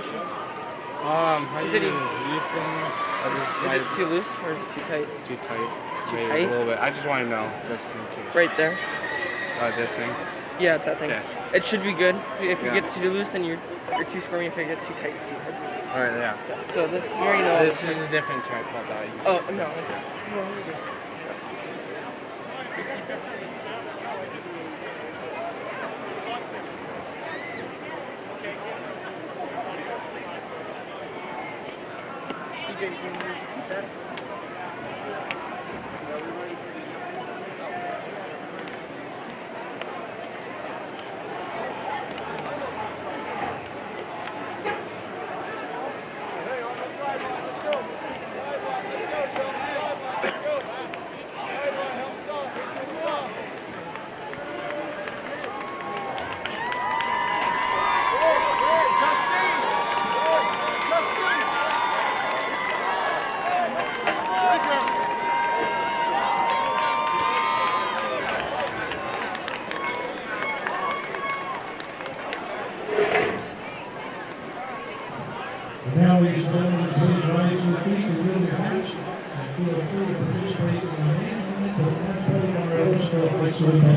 questions? Is it too loose or is it too tight? Too tight. Too Maybe tight? a little bit. I just want to know, just in case. Right there. This thing? Yeah, it's that thing. Okay. It should be good. If it gets too loose, then you're too squirmy. If it gets too tight, it's too hard. Alright, yeah. So this, you already know. This is a different tripod that I use. Oh, no. It's, you're good. DJ, you can repeat that? Now we just want to please rise to your feet and really match and feel free to participate in the main tournament, but not playing on our own stuff, like so we can.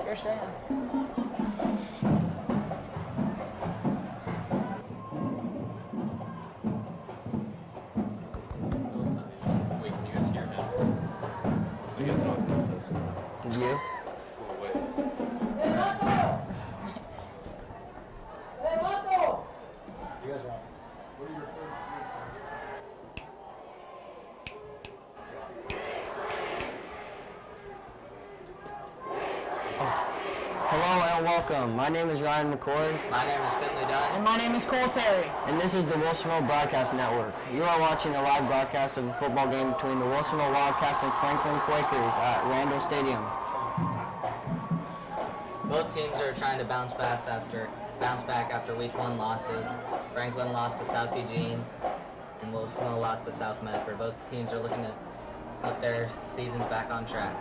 You're staying. Wait, can you guys hear him? You guys know this is. Did you? Well, wait. Hello and welcome. My name is Ryan McCord. My name is Finlay. And my name is Cole Terry. And this is the Wilsonville Broadcast Network. You are watching a live broadcast of a football game between the Wilsonville Wildcats and Franklin Quakers at Randall Stadium. Both teams are trying to bounce back after week 1 losses. Franklin lost to South Eugene, and Wilsonville lost to South Medford. Both teams are looking to put their seasons back on track.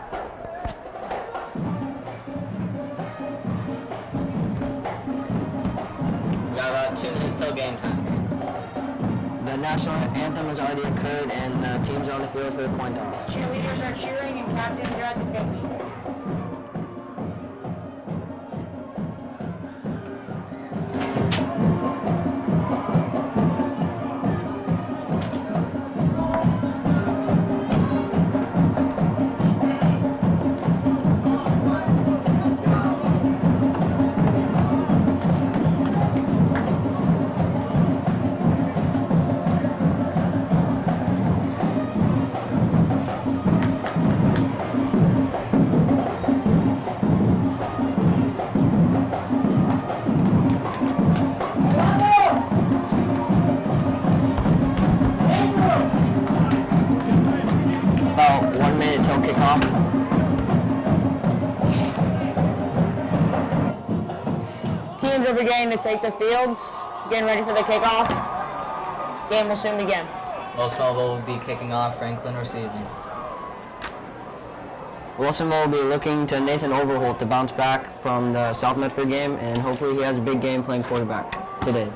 We got about 2 minutes till game time. The The national anthem has already occurred and the teams are on the field for the coin toss. Cheerleaders are cheering and captains are at the 50. About 1 minute till kickoff. Teams are beginning to take the fields, getting ready for the kickoff. Game will soon begin. Wilsonville will be kicking off, Franklin receiving. Wilsonville will be looking to Nathan Overholt to bounce back from the South Medford game, and hopefully he has a big game playing quarterback today.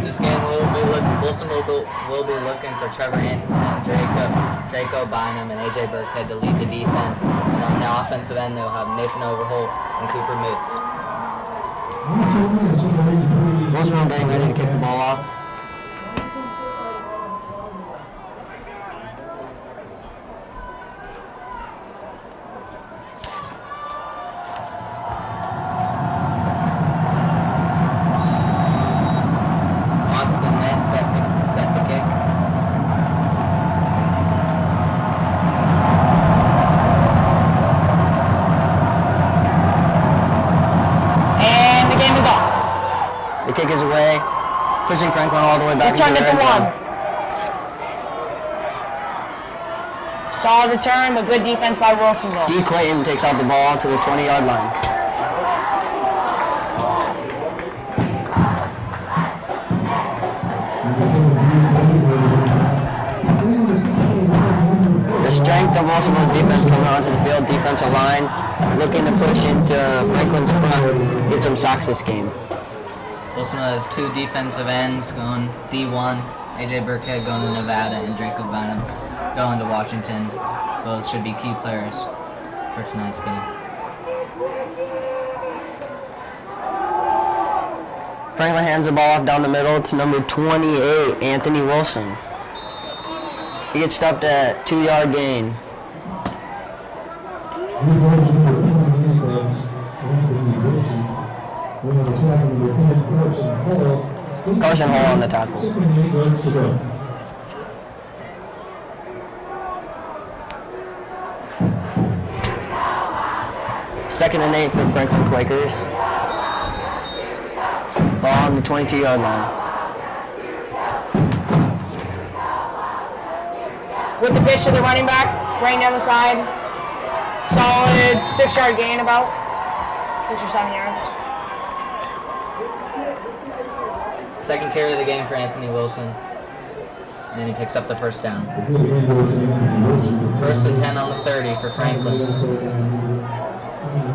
This game Wilsonville will be looking for Trevor Antonson, Draco Bynum, and AJ Burkhead to lead the defense. And on the offensive end, they'll have Nathan Overholt and Cooper Moots. Wilsonville getting ready to kick the ball off. Set to kick. And the game is off. The kick is away, pushing Franklin all the way back Return into to the the end one. zone. Solid return, but good defense by Wilsonville. D. Clayton takes out the ball to the 20-yard line. The strength of Wilsonville's defense coming onto the field, defensive line, looking to push into Franklin's front, get some sacks this game. Wilsonville has two defensive ends going D1, AJ Burkhead going to Nevada, and Draco Bynum going to Washington. Both should be key players for tonight's game. Franklin hands the ball off down the middle to number 28, Anthony Wilson. He gets stuffed at 2-yard gain. Carson Hall on the tackle. Second and 8 for Franklin Quakers. Ball on the 22-yard line. With the pitch to the running back, running down the side. Solid 6-yard gain, about 6 or 7 yards. Second carry of the game for Anthony Wilson. And then he picks up the first down. First and 10 on the 30 for Franklin.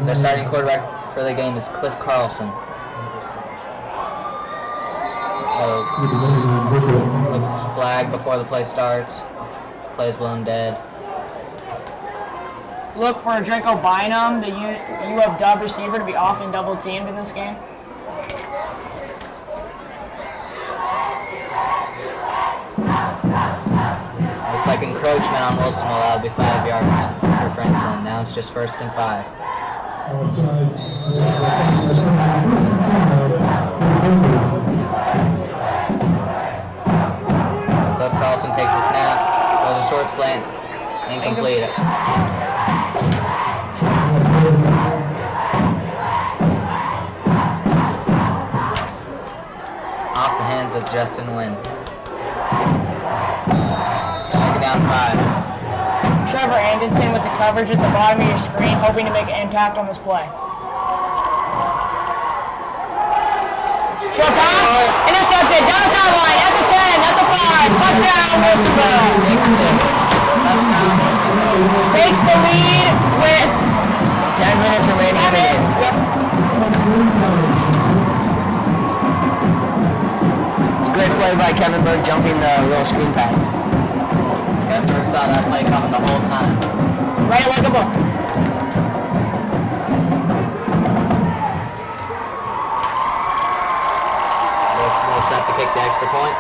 Their starting quarterback for the game is Cliff Carlson. Looks flag before the play starts. Play's blown dead. Look for Draco Bynum, the U of Dub receiver, to be often double teamed in this game. Looks like encroachment on Wilsonville. That'll be 5 yards for Franklin. Now it's just first and 5. Cliff Carlson takes the snap. Goes a short slant. Incomplete. Off the hands of Justin Wynn. Second down 5. Trevor Anderson with the coverage at the bottom of your screen, hoping to make an impact on this play. Short pass, and intercepted. Down the sideline. At the 10. At the 5. Touchdown, Wilsonville. Big 6. Touchdown, Wilsonville. Takes the lead with 10 minutes remaining in the game. Yep. It's a great play by Kevin Berg jumping the little screen pass. Kevin Berg saw that play coming the whole time. Write it like a book. Wilsonville set to kick the extra point.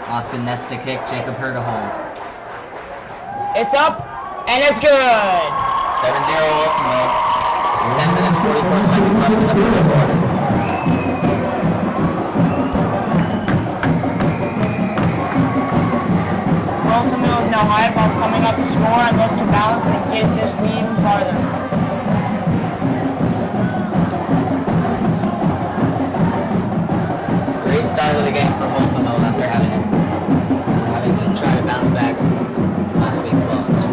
Austin Ness to kick, Jacob Hurd to hold. It's up, and it's good. 7-0 Wilsonville. 10 minutes, 44 seconds left in the first quarter. Wilsonville is now high above coming up to score and look to balance and get this lead even farther. Great start of the game for Wilsonville after having to try to bounce back from last week's loss.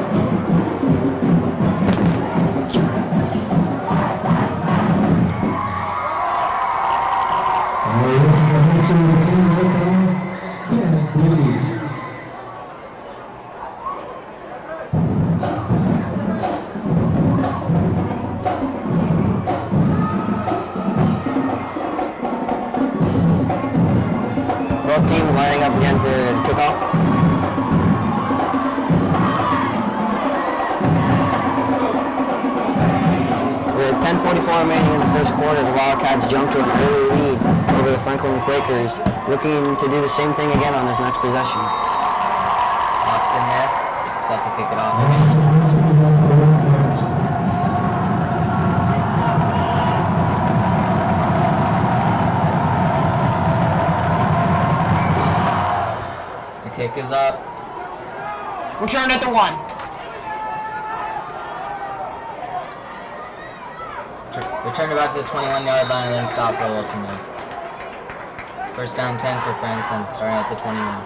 Both teams lining up again for the kickoff. With 10:44 remaining in the first quarter, the Wildcats jumped to an early lead over the Franklin Quakers, looking to do the same thing again on this next possession. Austin Ness set to kick it off again. The kick is up. Return at the 1. Returned about to the 21-yard line and then stopped for Wilsonville. First down 10 for Franklin, starting at the 21.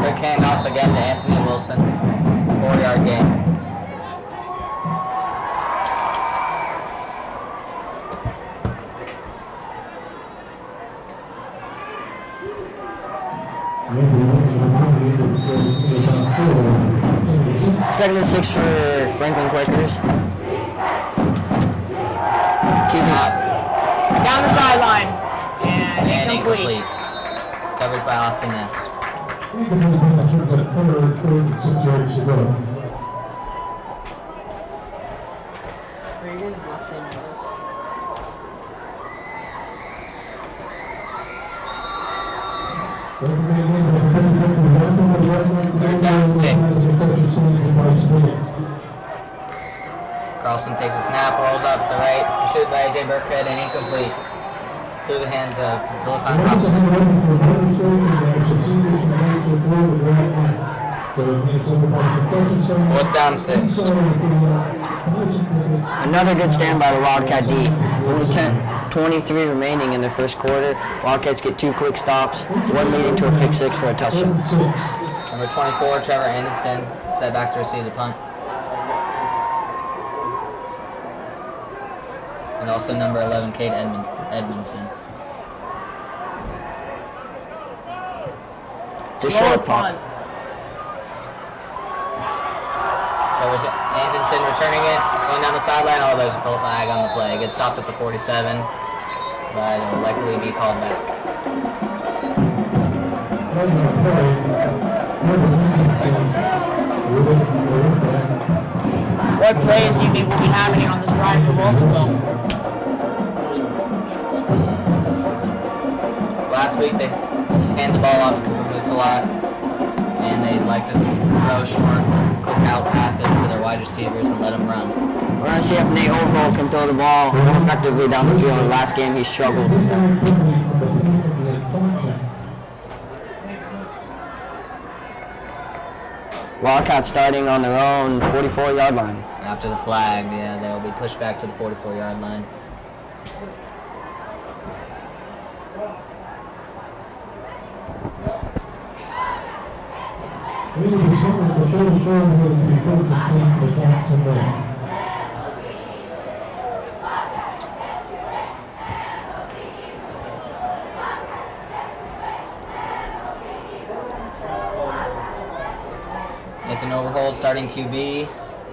Quick handoff again to Anthony Wilson. 4-yard gain. Second and 6 for Franklin Quakers. Snap Down the sideline. And and incomplete. incomplete. Coverage by Austin Ness. Where is his last name? Third down 6. Carlson takes a snap, rolls out to the right, pursued by AJ Burkhead and incomplete. Through the hands of Billy Thompson. 4th down 6. Another good stand by the Wildcat D. Only 10:23 remaining in the first quarter. Wildcats get 2 quick stops, one leading to a pick 6 for a touchdown. Number 24, Trevor Anderson, set back to receive the punt. And also number 11, Kate Edmondson. It's a short punt. There was Anderson returning it, going down the sideline. Oh, there's a flag on the play. It gets stopped at the 47, but it will likely be called back. What plays do you think will be happening on this drive for Wilsonville? Last week they hand the ball off to Cooper Moose a lot, and they like to throw short, quick out passes to their wide receivers and let them run. We're going to see if Nate Overall can throw the ball more effectively down the field. Last game he struggled with that. Wildcats starting on their own 44-yard line. After the flag, yeah, they'll be pushed back to the 44-yard line. We will be summoned to the 44 with the defensive team for Jacksonville. Nathan Overholt starting QB,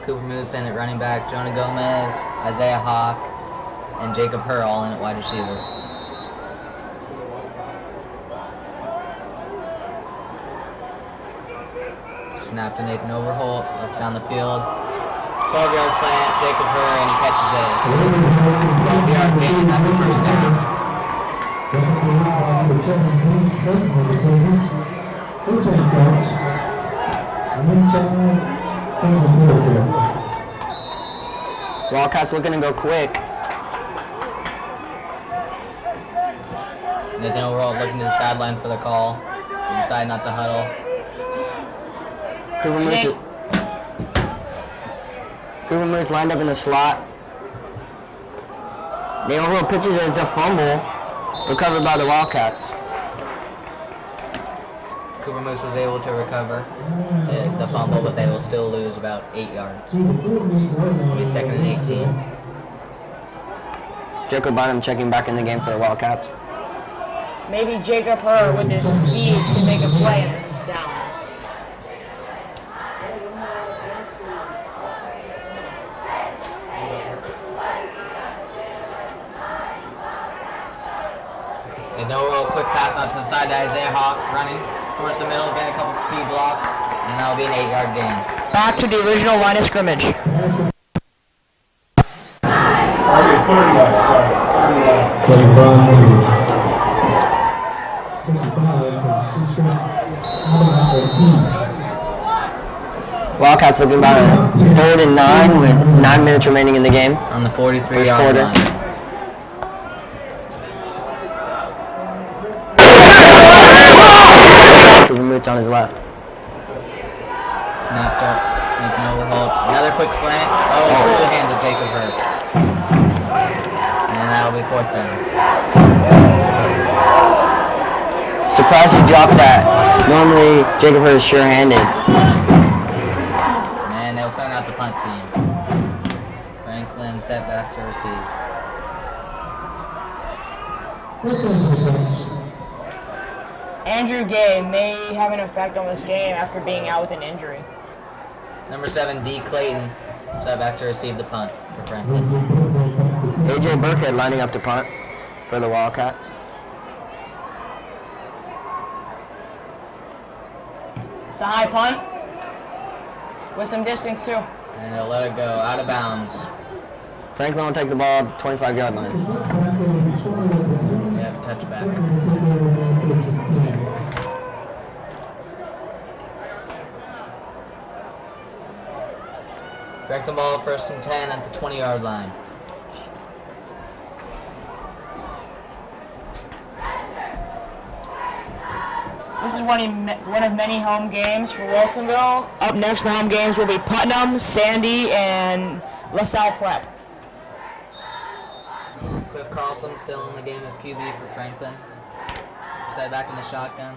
Cooper Moodson at running back, Jonah Gomez, Isaiah Hawk, and Jacob Herr all in at wide receiver. Snap to Nathan Overholt, looks down the field. 12-yard slant, Jacob Herr, and he catches it. 12-yard gain, that's the first down. Wildcats looking to go quick. Nathan Overholt looking to the sideline for the call. They decide not to huddle. Cooper Moose lined up in the slot. Nate Overall pitches it. It's a fumble. Recovered by the Wildcats. Cooper Moose was able to recover the fumble, but they will still lose about 8 yards. It'll be 2nd and 18. Jacob Bynum checking back in the game for the Wildcats. Maybe Jacob Herr with his speed can make a play in this down. And no real quick pass out to the side to Isaiah Hawk, running towards the middle, getting a couple key blocks, and that'll be an 8-yard gain. Back to the original line of scrimmage. Wildcats looking about a 3rd and 9 with 9 minutes remaining in the game. On the 43-yard First quarter. line. Cooper Moose on his left. Snapped up, Nathan Overholt. Another quick slant. Oh, through the hands of Jacob Herr. And that'll be 4th down. Surprised he dropped that. Normally Jacob Herr is sure-handed. And they'll send out the punt team. Franklin set back to receive. Andrew Gay may have an effect on this game after being out with an injury. Number 7, D. Clayton, set back to receive the punt for Franklin. AJ Burkhead lining up to punt for the Wildcats. It's a high punt with some distance too. And they'll let it go out of bounds. Franklin will take the ball 25-yard line. Yep, touchback. Direct the ball 1st and 10 at the 20-yard line. This is one of many home games for Wilsonville. Up next, the home games will be Putnam, Sandy, and LaSalle Prep. Cliff Carlson still in the game as QB for Franklin. Set back in the shotgun.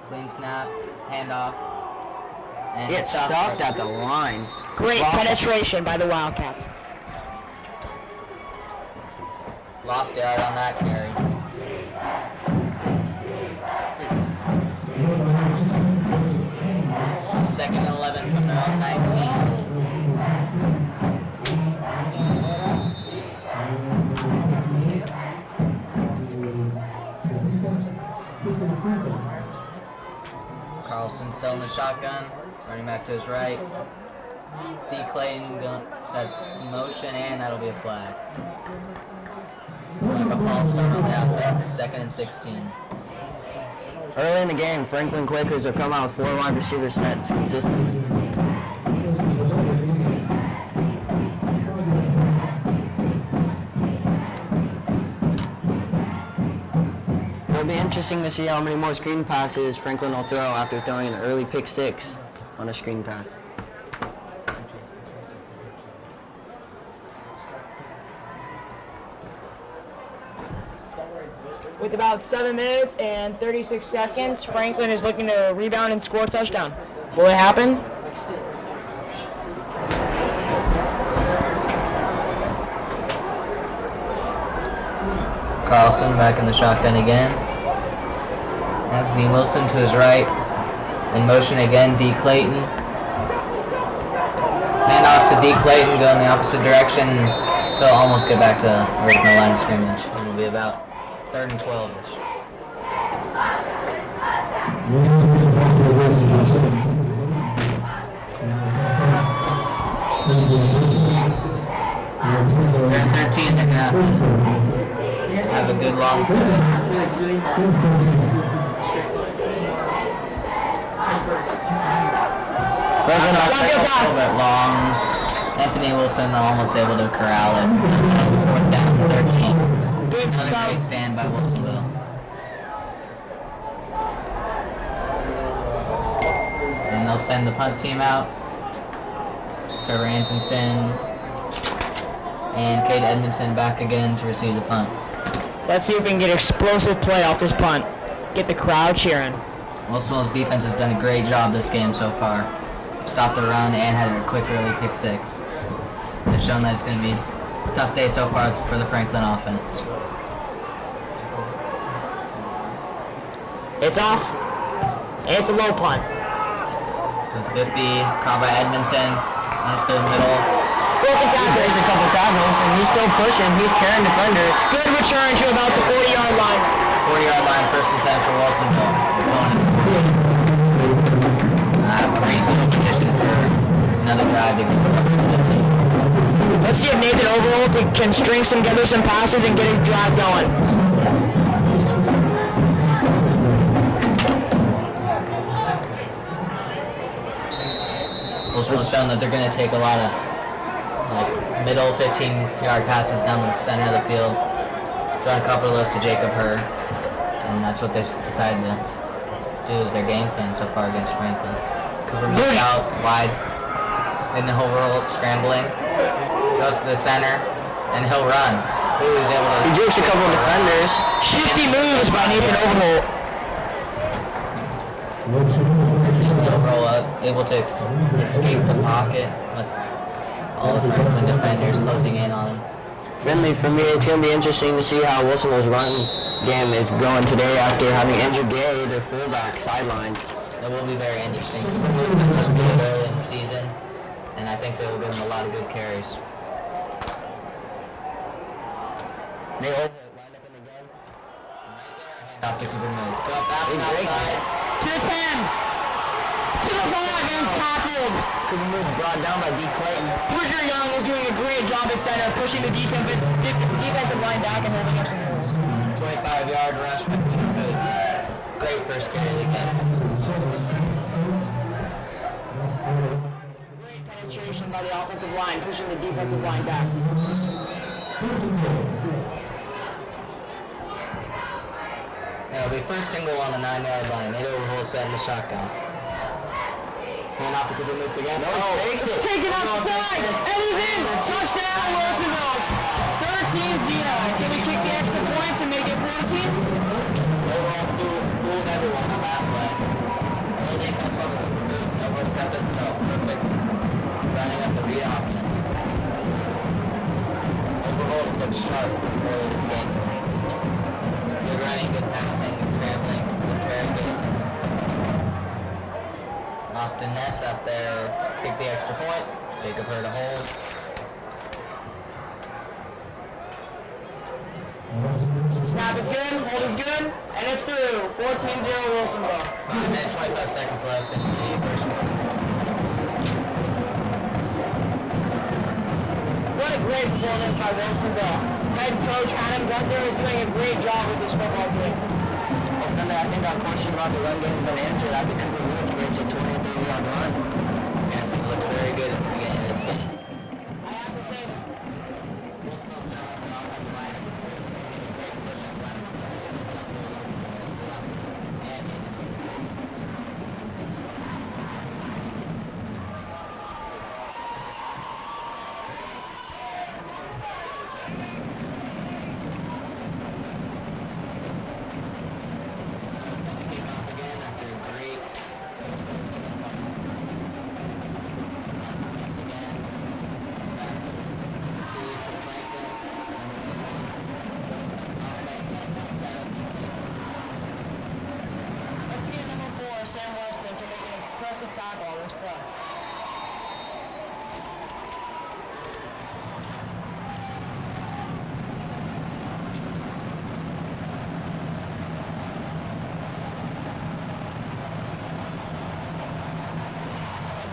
Clean snap, handoff. And He gets stuffed at the line. Great penetration by the Wildcats. Lost yard on that carry. Second and 11 from their own 19. Carlson still in the shotgun, running back to his right. D. Clayton set in motion, and that'll be a flag. Like a false start on the offense, 2nd and 16. Early in the game, Franklin Quakers have come out with 4 wide receiver sets consistently. interesting to see how many more screen passes Franklin will throw after throwing an early pick 6 on a screen pass. With about 7 minutes and 36 seconds, Franklin is looking to rebound and score a touchdown. Will it happen? Carlson back in the shotgun again. Anthony Wilson to his right. In motion again, D. Clayton. Hand off to D. Clayton, go in the opposite direction. They'll almost get back to the original line of scrimmage. It'll be about 3rd and 12-ish. They're at 13, they're gonna have a good long play. Franklin a little bit long. Anthony Wilson almost able to corral it. 4th down, 13. Another great stand by Wilsonville. And they'll send the punt team out. Trevor Antonson and Cade Edmondson back again to receive the punt. Let's see if we can get explosive play off this punt. Get the crowd cheering. Wilsonville's defense has done a great job this game so far. Stopped the run and had a quick early pick 6. They've shown that it's going to be a tough day so far for the Franklin offense. It's off. And it's a low punt. To 50, caught by Edmondson. Nice to the middle. Broken tackles. There's a couple tackles, and he's still pushing. He's carrying defenders. Good return to about the 40-yard line. 40-yard line, 1st and 10 for Wilsonville. Opponent. Great field position for another drive to get the lead. Let's see if Nathan Overholt can string together some passes and get a drive going. Wilsonville's shown that they're going to take a lot of middle 15-yard passes down the center of the field. Done a couple of those to Jacob Herr, and that's what they've decided to do as their game plan so far against Franklin. Cooper moves out wide, in the Overholt scrambling, goes to the center, and he'll run. Ooh, he's able to... He jukes a couple of defenders. Shifty moves by Nathan Overholt. Roll up, able to escape the pocket with all the Franklin defenders closing in on him. Finlay, for me, it's going to be interesting to see how Wilsonville's run game is going today after having Andrew Gay, their fullback, sidelined. It will be very interesting. This is looking good early in the season, and I think they will give him a lot of good carries. They Overholt lined up in the gun. Right there, hand off to Cooper Mills. Go up fast He breaks outside. it. To the 10. To the 5 and tackled. Cooper Mills brought down by D. Clayton. Bridger Young is doing a great job at center, pushing the defensive line back and holding up some holes. 25-yard rush by Cooper Mills. Great first carry of the game. Great penetration by the offensive line, pushing the defensive line back. It'll be 1st and goal on the 9-yard line. Nate Overholt set in the shotgun. Hand off to Cooper Mills again. It's taken outside, and he's in. Touchdown, Wilsonville. 13-0. Can we kick the extra point to make it 14? Overall fooled everyone on that play. No defense on the Cooper Mills. Overholt kept it himself. Perfect. Running up the read option. Overholt is looked sharp early this game. Good running, good passing, good scrambling. Looked very good. Austin Ness up there, kick the extra point. Jacob Herr to hold. Snap is good, hold is good, and it's through. 14-0 Wilsonville. 5 minutes, 25 seconds left in the first quarter. What a great performance by Wilsonville. Head coach Adam Gunther is doing a great job with this football team. And I think our question about the run game has been answered after Cooper Mills breaks a 20-30-yard run. Yes, he looks very good at the beginning of this game. I have to say that. Wilsonville's starting off on the offensive line. tackle on this play.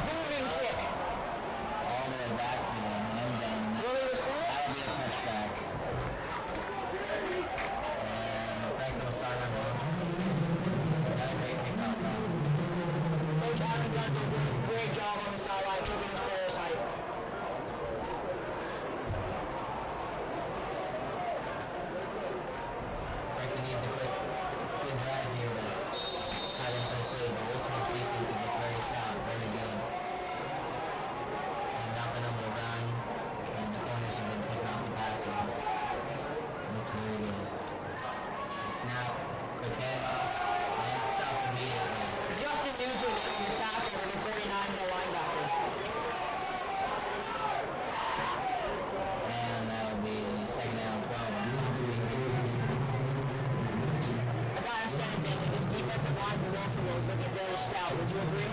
Moving kick. All the way back to the end zone. That'll be a touchback. And Franklin will start on the another great kickoff though. Coach Hagen does a great job on the sideline keeping his players hype. Franklin needs a quick good drive here to cut into this lead. The Wilsonville's defense has looked very stout, very good. And not been able to run, and the corners have been picking off the passes. Looks very good. Snap, quick handoff, and stopped immediately. Justin Nugent on the tackle, number 49, the linebacker. And that'll be second down 12. I gotta say anything, this defensive line for Wilsonville is looking very stout. Would you agree?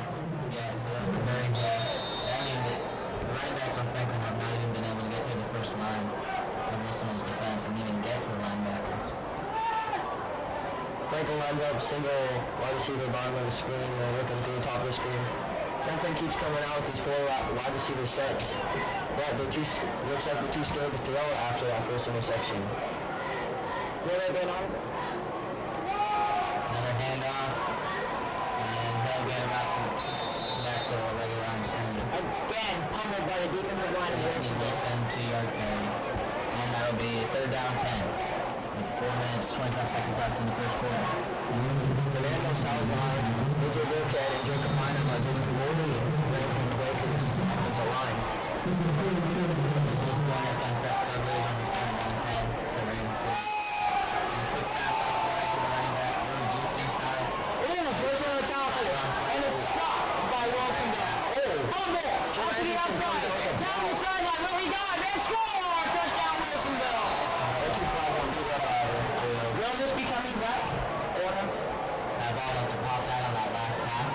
Yes, very good. The running backs on Franklin have not even been able to get through the first line of Wilsonville's defense and even get to the linebackers. Franklin lines up single wide receiver bottom of the screen. They're looking through the top of the screen. Franklin keeps coming out with these 4 wide receiver sets. But looks like they're too scared to throw after that first interception. Will they be on it? Another handoff, and they'll get back to a regular line of scrimmage. Again, pummeled by the defensive line of And Wilsonville. Wilson 2-yard carry. And that'll be third down 10. With 4 minutes, 25 seconds left in the first quarter. Fernando Salazar, AJ Wilkett, and Jacob Minor are just promoting Franklin Quakers offensive line. This one has been press coverage on the second down 10. The Rams. And a quick pass off the right to the running back. Really jukes inside. Ooh, personal tackle, and it's stopped by Wilsonville. Fumble, out to the outside, down the sideline, what we got? And score! Touchdown Wilsonville. They're two flags on the Will this be coming back? Order. That ball had to pop that on that last tap.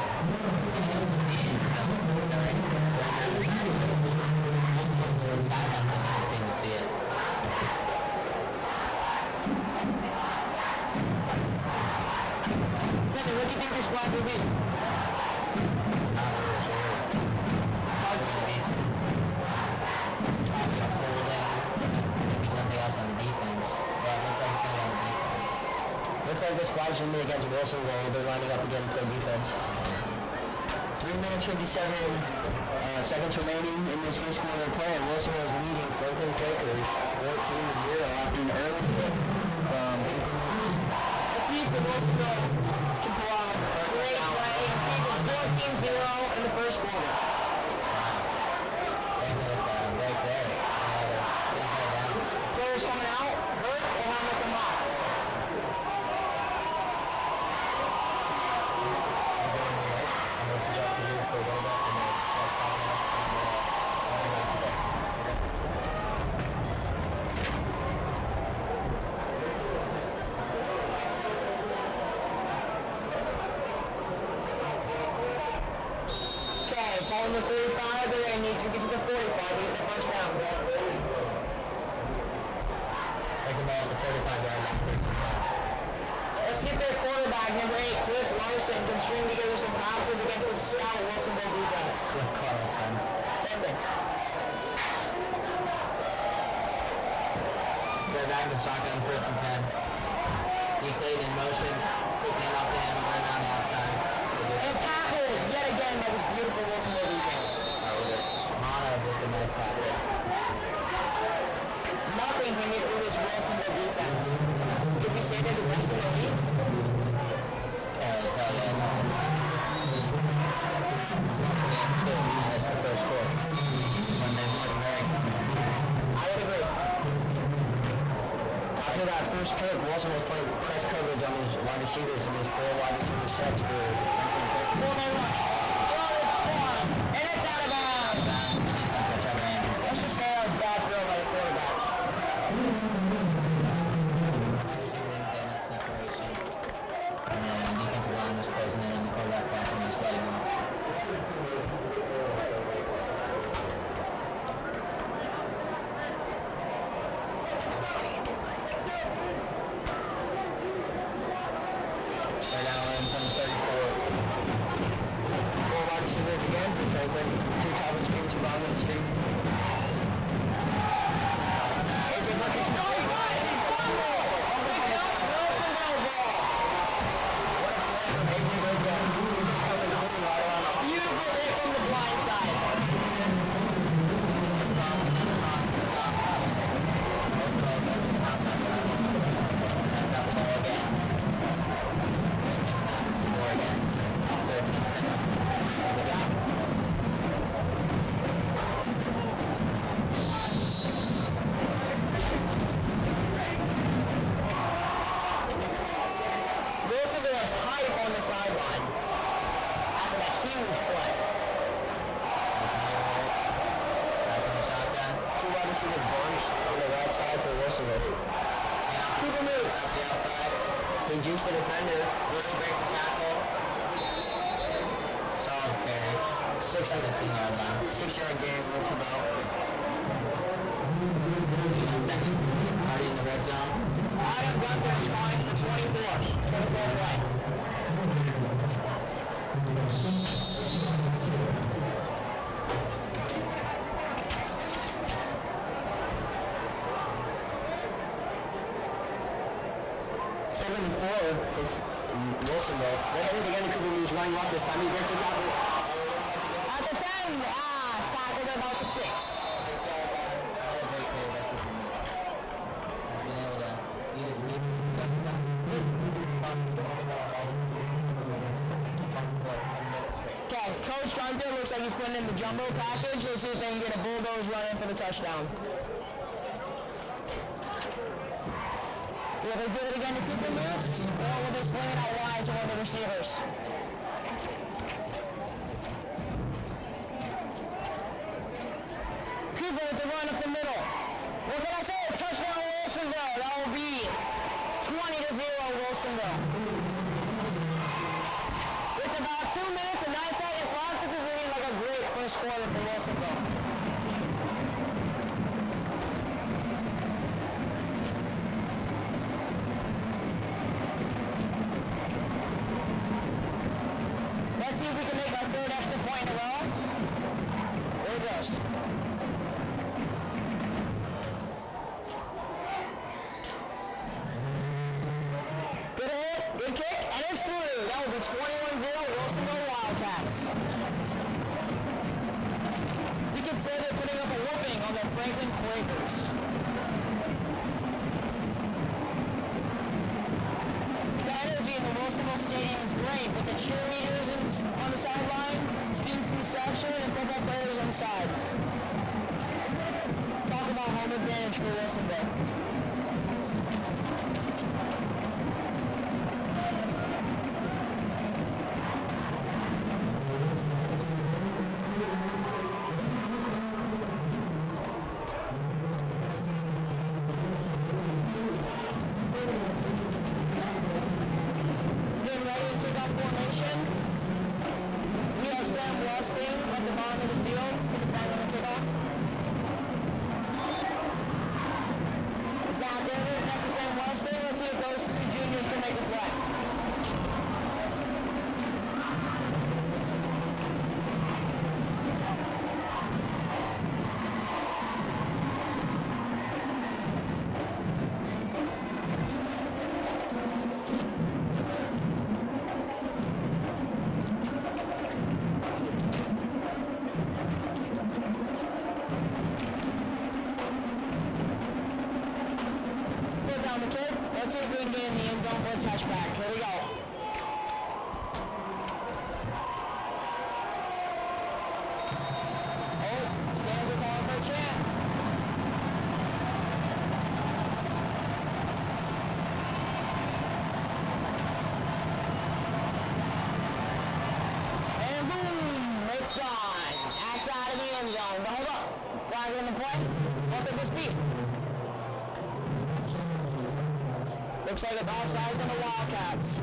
Sideline doesn't seem to see it. Finlay, what do you think this flag will be? Not really sure. Hard to say. Probably a holding. Maybe something else on the defense. But it looks like it's going to be on the defense. Looks like this flag's going to be against Wilsonville. They're lining up again to play defense. 3 minutes 57 seconds remaining in this first quarter of play. Wilsonville is leading Franklin Quakers 14-0 after an early hit from Let's see if the Wilsonville can pull out a great play and keep it 14-0 in the first quarter. I think it's right there. Inside downs. Players coming out, hurt, or helmet them off. Almost jumped the move for a little bit and then start calling out Okay, following the 35, they're going to need to get to the 45 to get the first down. Taking ball at the 45-yard line, first and 10. Let's see if their quarterback, number 8, Cliff Larson, can string together some passes against the stout Wilsonville defense. With Carlson. Same thing. Set back in the shotgun, first and 10. He played in motion. Quick hand off to him, run down the outside. And tackled yet again by this beautiful Wilsonville defense. Mana with the nice tackle. Nothing can get through this Wilsonville defense. Could we say they're the best in the league? Can't really tell you. It's the first quarter. When they look very I would agree. After that first pick, Wilson was playing press coverage on his wide receivers and his 4 wide receiver sets for Franklin Quakers. Four-man rush. Oh, it's fun. And it's out of bounds. Let's just say that was bad throw by the quarterback. Shooting, getting that separation. And then defensive line was closing in, the quarterback passing, just letting go. They're now in from 34. 4 wide receivers again for Franklin. 2 top of the screen, 2 bottom of the screen. Beautiful hit from the blind side. Wilsonville has hype on the sideline after that huge play. Two wide receivers bunched on the right side for Wilsonville. Keep him loose. See outside. He jukes the defender. Wilson breaks the tackle. Solid carry. 17-yard line. 6-yard gain, looks about. Second. Already in the red zone. Adam Gunther is calling for 24. 24 away. Seven and 4 for Wilsonville. They're headed again to Cooper Moose running left this time. He breaks the tackle. At the 10, tackled at about the 6. Okay, Coach Gunther looks like he's putting in the jumbo package. Let's see if they can get a bulldoze running for the touchdown. Will they do it again to Cooper Moots, or will they swing it out wide to one of the receivers? Cooper with the run up the middle. What can I say? Touchdown Wilsonville. That will be 20-0 Wilsonville. With about 2 minutes and 9 seconds left, this is looking like a great first quarter for Wilsonville. Let's see if we can make our third extra point in a row. There it goes. Good hit, good kick, and it's through. That will be 21-0 Wilsonville Wildcats. We can say they're putting up a whooping on the Franklin Quakers. The energy in the Wilsonville Stadium is great, with the cheerleaders on the sideline, students in the section, and football players on the side. Talk about home advantage for Wilsonville. Getting ready to kick off formation. We have Sam Westing at the bottom of the field for the back of the kickoff. Zach Rivers next to Sam Westing. Let's see if those two juniors can make a play. Put down the kid. Let's see if we can get in the end zone for a touchback. Here we go. Oh, stands are calling for a chant. And boom, it's gone. That's out of the end zone. But hold up. Flag on the play. What could this be? Looks like it's offside from the Wildcats.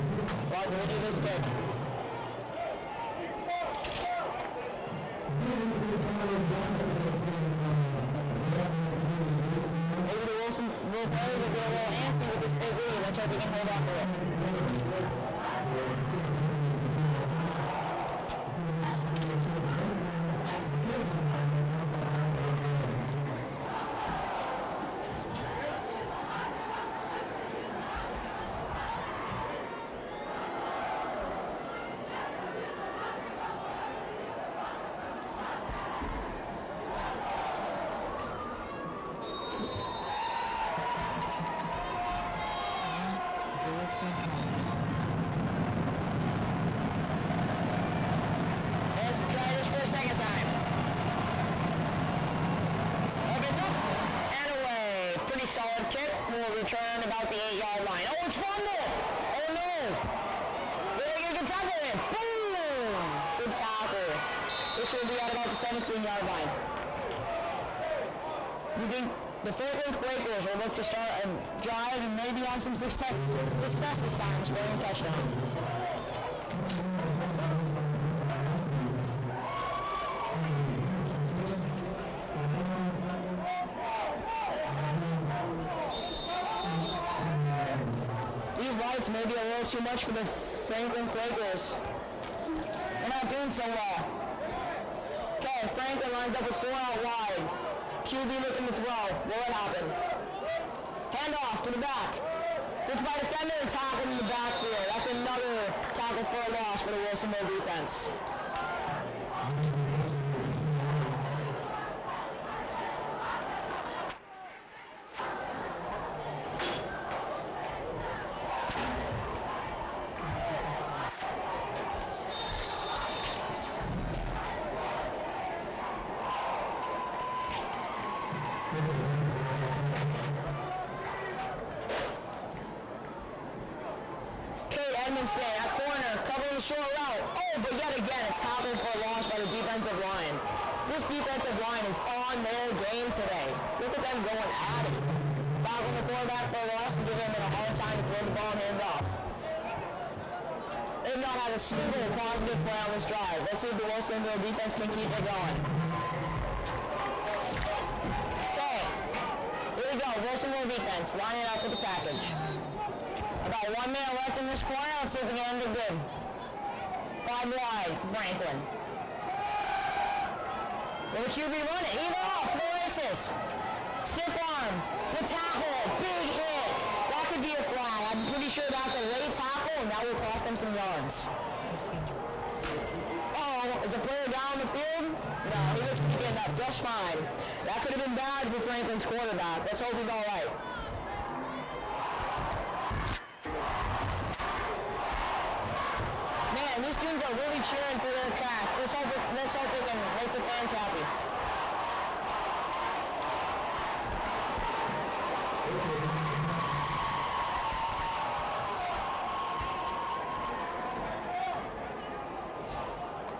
Roger, we'll do this kick. Over to Wilsonville players will be a little antsy with this big lead. Let's hope they can hold on to it. Let's try this for the second time. Up, it's up, and away. Pretty solid kick. Will return about the 8-yard line. Oh, it's Finlay! Oh no! They're gonna get a good tackle in. Boom! Good tackle. This will be at about the 17-yard line. You think the Franklin Quakers will look to start a drive and maybe have some success this time, scoring a touchdown. These lights may be a little too much for the Franklin Quakers. They're not doing so well. Okay, Franklin lines up with 4 out wide. QB looking to throw. Will it happen? Handoff to the back. Gets by defender and tackled in the backfield. That's another tackle for a loss for the Wilsonville defense. At corner, covering the short route. Oh, but yet again, a tackle for a loss by the defensive line. This defensive line is on their game today. Look at them going at it. Tackling the quarterback for a loss and giving him a hard time to throw the ball and hand off. They've not had a single positive play on this drive. Let's see if the Wilsonville defense can keep it going. Okay, here we go. Wilsonville defense lining up with the package. About 1 minute left in this corner. Let's see if we can end it good. 5 wide, Franklin. Will the QB run it? Either off, no misses. Stiff arm, the tackle, big hit. That could be a flag. I'm pretty sure that's a late tackle, and that will cost them some yards. Oh, is the player down the field? No, he looks to be getting up just fine. That could have been bad for Franklin's quarterback. Let's hope he's all right. Man, these teams are really cheering for their Cats. Let's hope they can make the fans happy.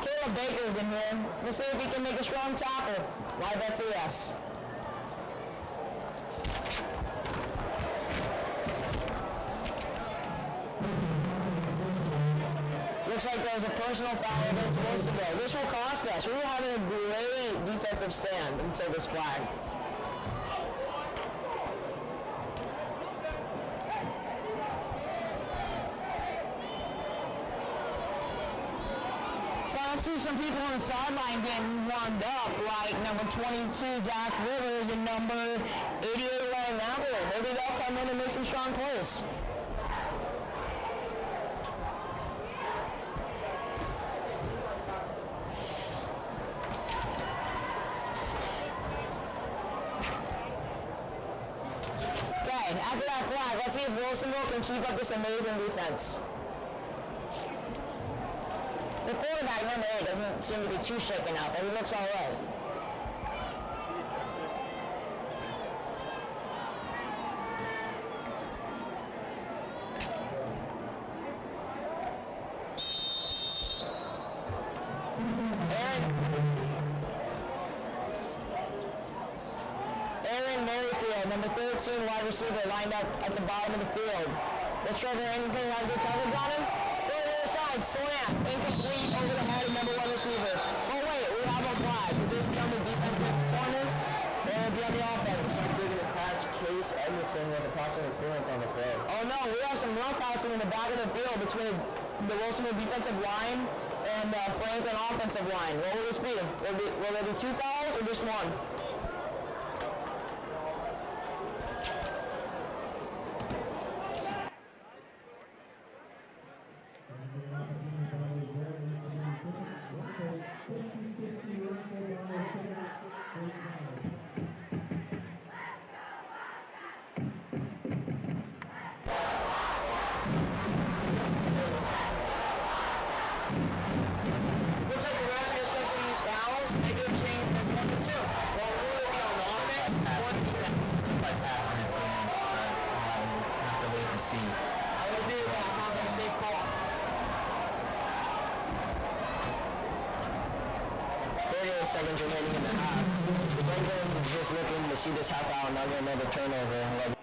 Caleb Baker's in here. Let's see if he can make a strong tackle. My bet's a yes. Looks like there's a personal foul against Wilsonville. This will cost us. We were having a great defensive stand until this flag. So I see some people on the sideline getting warmed up, like number 22, Zach Rivers, and number 88, Ryan Mapple. Maybe they'll come in and make some strong plays. After that flag, let's see if Wilsonville can keep up this amazing defense. The quarterback, number 8, doesn't seem to be too shaken up, but he looks all right. Number 13 wide receiver lined up at the bottom of the field. The Trevor Anderson has good coverage on him. Throw to the other side, slam, incomplete over the head of number 1 receiver. Oh wait, we have a flag. Will this be on the defensive corner? Or will it be on the offense? Case Edmondson with a pass interference on the play. Oh no, we have some roughhousing in the back of the field between the Wilsonville defensive line and Franklin offensive line. What will this be? Will there be 2 fouls or just 1? Looks like the ref just doesn't use fouls. Maybe they're saying there's 1 to 2. Well, who will be on the offense? 1 defense. Like pass interference, but we'll have to wait to see. I would agree with that. Sounds like a safe call. 38 seconds remaining in the half. Franklin just looking to see this half out, not get another turnover.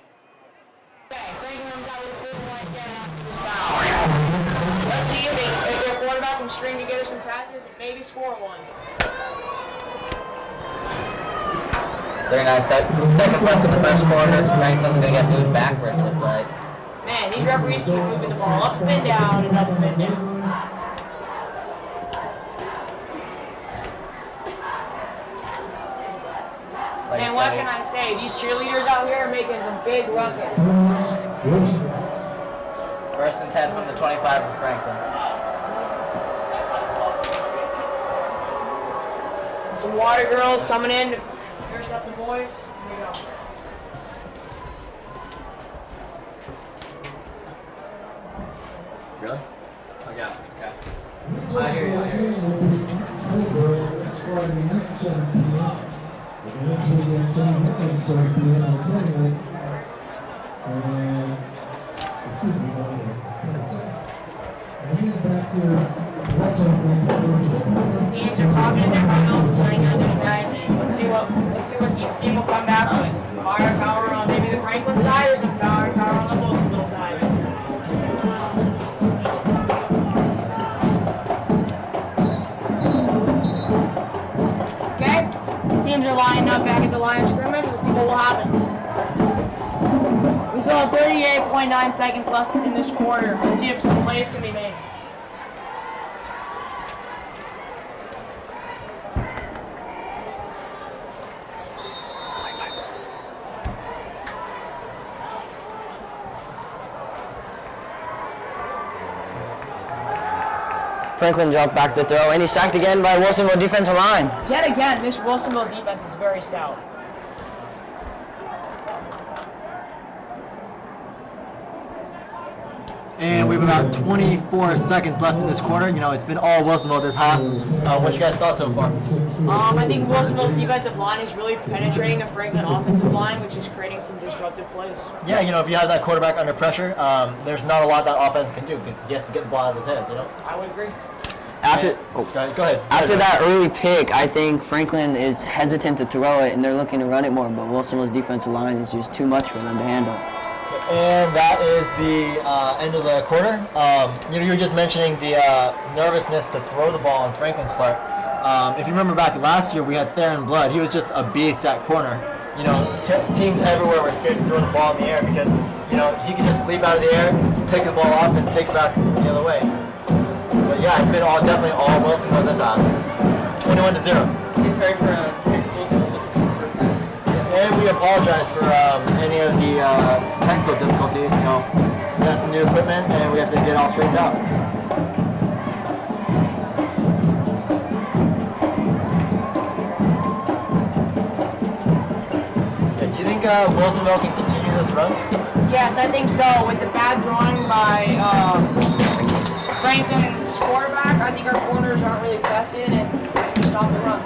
Okay, Franklin comes out with a full point again after this foul. Let's see if their quarterback can string together some passes and maybe score 1. 39 seconds left in the first quarter. Franklin's gonna get moved backwards, looked like. Man, these referees keep moving the ball up and down and up and down. Like Man, what can I say? These cheerleaders out here are making some big ruckus. First and 10 from the 25 of Franklin. Some water girls coming in to first up the boys. Here we go. Really? Oh yeah. Okay. I hear you. Teams are talking in their huddles, playing on their strategy. Let's see what each team will come back with. Some firepower on maybe the Franklin side or some firepower on the Wilsonville side. Okay, teams are lining up back at the line of scrimmage. Let's see what will happen. We still have 38.9 seconds left in this quarter. Let's see if some plays can be made. Franklin dropped back the throw, and he's sacked again by Wilsonville defensive line. Yet again, this Wilsonville defense is very stout. And we have about 24 seconds left in this quarter. You know, it's been all Wilsonville this half. What you guys thought so far? I think Wilsonville's defensive line is really penetrating the Franklin offensive line, which is creating some disruptive plays. Yeah, you know, if you have that quarterback under pressure, there's not a lot that offense can do because he has to get the ball out of his hands, you know? I would agree. After, Go ahead. after that early pick, I think Franklin is hesitant to throw it, and they're looking to run it more, but Wilsonville's defensive line is just too much for them to handle. And that is the end of the quarter. You know, you were just mentioning the nervousness to throw the ball on Franklin's part. If you remember back last year, we had Theron Blood. He was just a beast at corner. You know, teams everywhere were scared to throw the ball in the air because, you know, he could just leap out of the air, pick the ball off, and take it back the other way. But yeah, it's been definitely all Wilsonville this half. 21-0. Sorry for technical difficulties for the first half. And we apologize for any of the technical difficulties. You know, we got some new equipment and we have to get it all straightened out. Yeah, do you think Wilsonville can continue this run? Yes, I think so. With the bad throwing by Franklin's quarterback, I think our corners aren't really tested and stop the run.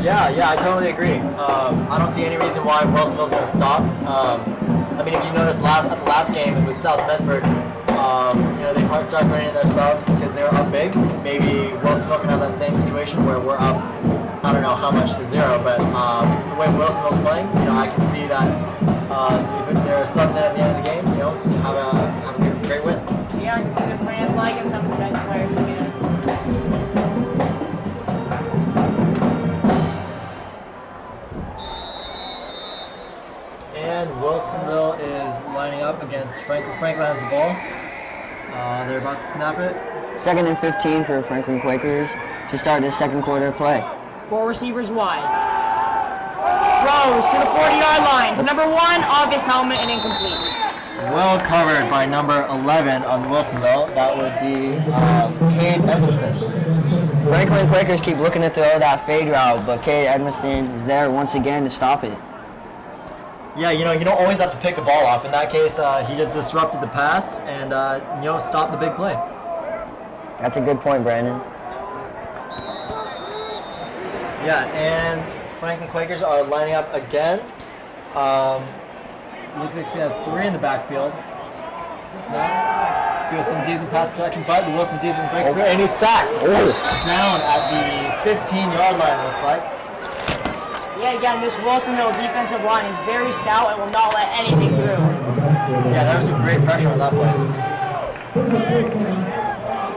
Yeah, I totally agree. I don't see any reason why Wilsonville's going to stop. I mean, if you noticed at the last game with South Medford, you know, they started putting in their subs because they were up big. Maybe Wilsonville can have that same situation where we're up, I don't know how much to 0, but the way Wilsonville's playing, you know, I can see that if there are subs in at the end of the game, you know, have a great win. Yeah, I can see the fans liking some of the bench players to get in. And Wilsonville is lining up against Franklin. Franklin has the ball. They're about to snap it. 2nd and 15 for Franklin Quakers to start this second quarter of play. 4 receivers wide. Throws to the 40-yard line. Number 1, obvious helmet and incomplete. Well covered by number 11 on Wilsonville. That would be Cade Edmondson. Franklin Quakers keep looking to throw that fade route, but Cade Edmondson is there once again to stop it. Yeah, you don't always have to pick the ball off. In that case, he just disrupted the pass and, stopped the big play. That's a good point, Brandon. Yeah, and Franklin Quakers are lining up again. Looks like they have 3 in the backfield. Snaps. Doing some decent pass protection, but the Wilson defense breaks through, and he's sacked. Down at the 15-yard line, looks like. Yet again, this Wilsonville defensive line is very stout and will not let anything through. Yeah, there was some great pressure on that play.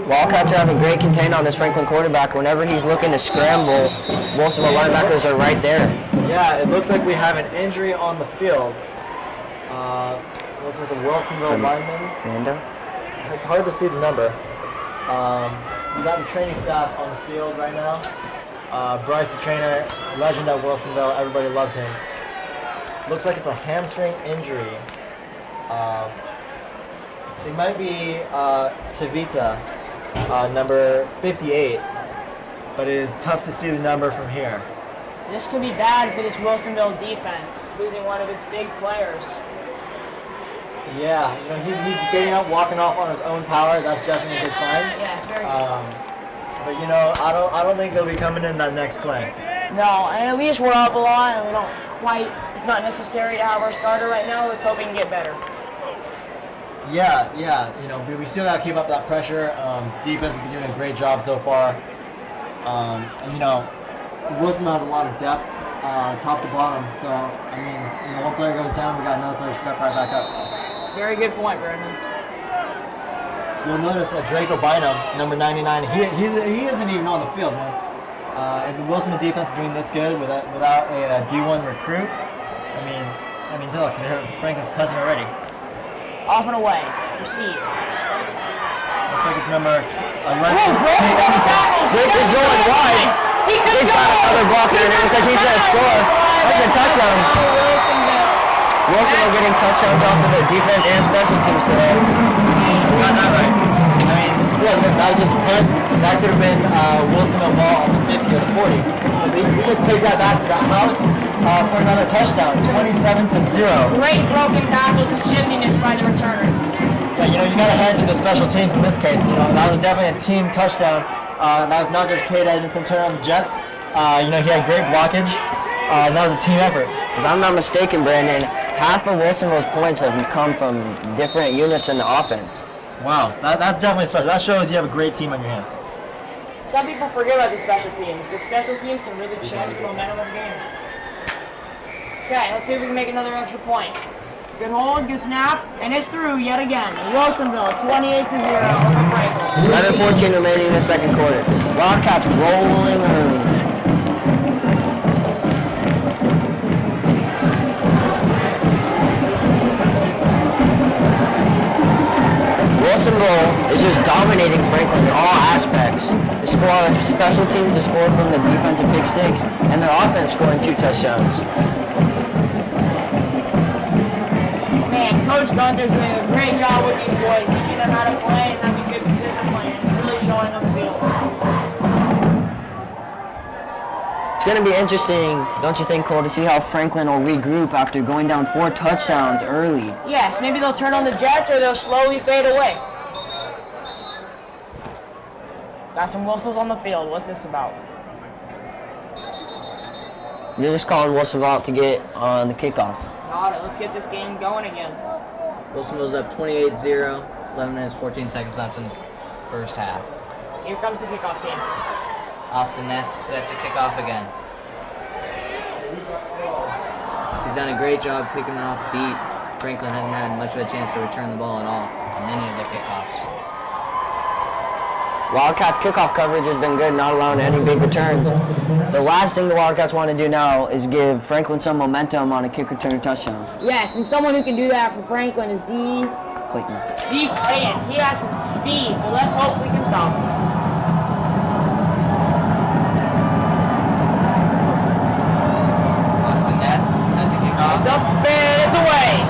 Wildcats are having great contain on this Franklin quarterback. Whenever he's looking to scramble, Wilsonville linebackers are right there. Yeah, it looks like we have an injury on the field. Looks like a Wilsonville lineman. Nando? It's hard to see the number. We got the training staff on the field right now. Bryce, the trainer, legend at Wilsonville. Everybody loves him. Looks like it's a hamstring injury. It might be Tavita, number 58, but it is tough to see the number from here. This could be bad for this Wilsonville defense, losing one of its big players. Yeah, he's getting up, walking off on his own power. That's definitely a good sign. Yeah, it's very good. But I don't think they'll be coming in that next play. No, and at least we're up a lot, and we don't quite. It's not necessary to have our starter right now. Let's hope we can get better. Yeah, but we still gotta keep up that pressure. Defense has been doing a great job so far. Wilson has a lot of depth, top to bottom. So one player goes down, we got another player step right back up. Very good point, Brandon. You'll notice that Draco Bynum, number 99, he isn't even on the field. And the Wilson defense is doing this good without a D1 recruit. Look, Franklin's punting already. Off and away. Receive. Looks like it's number 11. He's going wide. He's got another blocker, and it looks like he's going to score. That's a touchdown. Wilsonville getting touchdowns off of their defense and special teams today. Got that right. That was just a punt. That could have been Wilsonville ball on the 50 or the 40. But we just take that back to the house for another touchdown, 27-0. Great broken tackles and shiftiness by the returner. Yeah, you got to hand to the special teams in this case. That was definitely a team touchdown. That was not just Cade Edmondson turning on the Jets. He had great blockage. That was a team effort. If I'm not mistaken, Brandon, half of Wilsonville's points have come from different units in the offense. Wow, that's definitely special. That shows you have a great team on your hands. Some people forget about the special teams, but special teams can really change the momentum of the game. Okay, let's see if we can make another extra point. Good hold, good snap, and it's through yet again. Wilsonville, 28-0 over Franklin. 11-14 remaining in the second quarter. Wildcats rolling early. Wilsonville is just dominating Franklin in all aspects. The score on special teams, the score from the defensive pick six, and their offense scoring 2 touchdowns. Man, Coach Gunter's doing a great job with these boys, teaching them how to play and having good discipline. It's really showing on the field. It's going to be interesting, don't you think, Cole, to see how Franklin will regroup after going down 4 touchdowns early. Yes, maybe they'll turn on the Jets or they'll slowly fade away. Got some whistles on the field. What's this about? They're just calling Wilsonville out to get on the kickoff. Got it. Let's get this game going again. Wilsonville's up 28-0, 11 minutes, 14 seconds left in the first half. Here comes the kickoff team. Austin Ness set to kick off again. He's done a great job kicking it off deep. Franklin hasn't had much of a chance to return the ball at all on any of the kickoffs. Wildcats kickoff coverage has been good, not allowing any big returns. The last thing the Wildcats want to do now is give Franklin some momentum on a kick return touchdown. Yes, and someone who can do that for Franklin is Clayton. Treyton. He has some speed, but let's hope we can stop him. Austin Ness sent to kick off. It's up and it's away.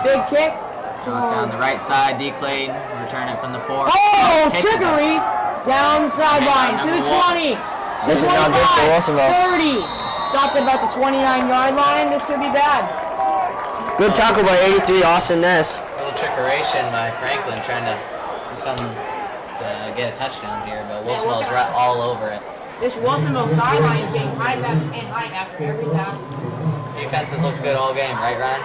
Big kick. Down the right side, D. Clayton, return it from the 4. Oh, Catches trickery! Down the sideline to the 20. This is not good for Wilsonville. 30. Stopped at about the 29-yard line. This could be bad. Good tackle by 83, Austin Ness. A little trickeration by Franklin trying to do something to get a touchdown here, but Wilsonville's right all over it. This Wilsonville sideline is getting high after every tackle. Defenses looked good all game, right, Ryan?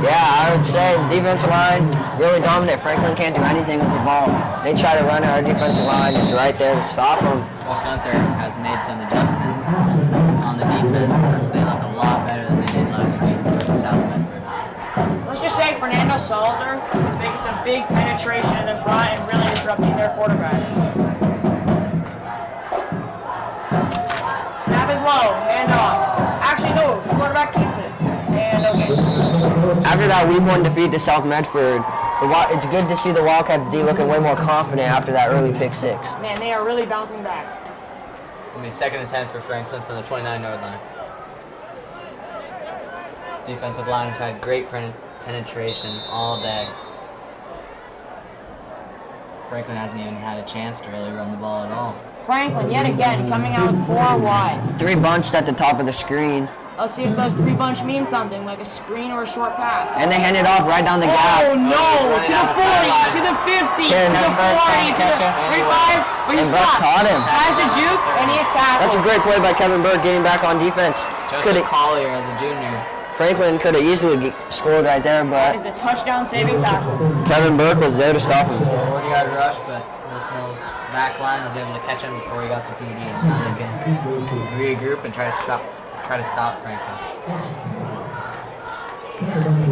Yeah, I would say defensive line really dominant. Franklin can't do anything with the ball. They try to run at our defensive line. It's right there to stop them. Coach Gunther has made some adjustments on the defense since they look a lot better than they did last week versus South Medford. Let's just say Fernando Salzer is making some big penetration in the front and really disrupting their quarterback. Snap is low, hand off. Actually, no, the quarterback keeps it. And okay. After that week 1 defeat to South Medford, it's good to see the Wildcats D looking way more confident after that early pick 6. Man, they are really bouncing back. It'll be 2nd and 10 for Franklin from the 29-yard line. Defensive line has had great penetration all day. Franklin hasn't even had a chance to really run the ball at all. Franklin, yet again, coming out with 4 wide. 3 bunched at the top of the screen. Let's see if those 3 bunch mean something, like a screen or a short pass. And they hand it off right down the gap. Oh no! To the 40, to the 50, to the 40, to the 35, but he's And Burke stopped. caught him. Has the juke, and he is tackled. That's a great play by Kevin Burke getting back on defense. Joseph Collier, the junior. Franklin could have easily scored right there, That but is a touchdown-saving tackle. Kevin Burke was there to stop him. 40-yard rush, but Wilsonville's back line was able to catch him before he got the TD. And now they can regroup and try to stop Franklin.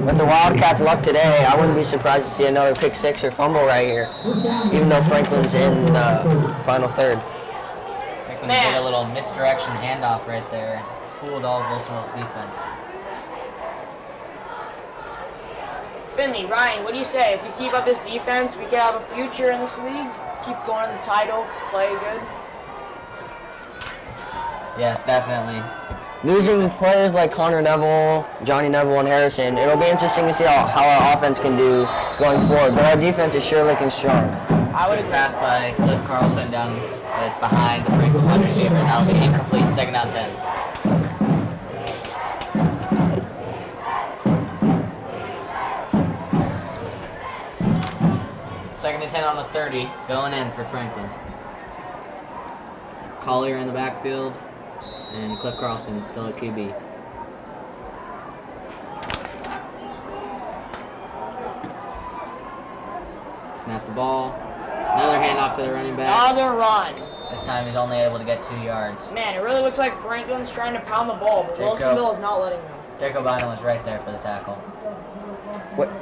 With the Wildcats' luck today, I wouldn't be surprised to see another pick 6 or fumble right here, even though Franklin's in the final third. Franklin did a little misdirection handoff right there. Fooled all of Wilsonville's defense. Finlay, Ryan, what do you say? If we keep up this defense, we could have a future in this league? Keep going to the title, play good? Yes, definitely. Losing players like Connor Neville, Johnny Neville, and Harrison, it'll be interesting to see how our offense can do going forward, but our defense is sure looking strong. I would have passed by Cliff Carlson down, but it's behind the Franklin wide receiver, and that'll be incomplete, 2nd down 10. Second and 10 on the 30, going in for Franklin. Collier in the backfield, and Cliff Carlson still at QB. Snap the ball. Another handoff to the running back. Another run. This time he's only able to get 2 yards. Man, it really looks like Franklin's trying to pound the ball, but Wilsonville is not letting them. Jacob Bynum was right there for the tackle.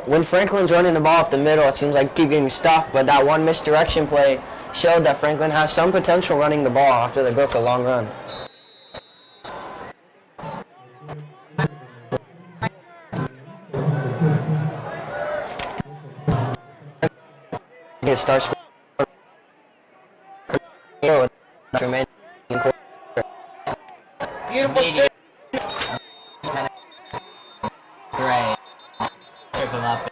When Franklin's running the ball up the middle, it seems like keep getting stuffed, but that one misdirection play showed that Franklin has some potential running the ball after they broke a long run. Start scoring. Beautiful spin. Great. Trip him up.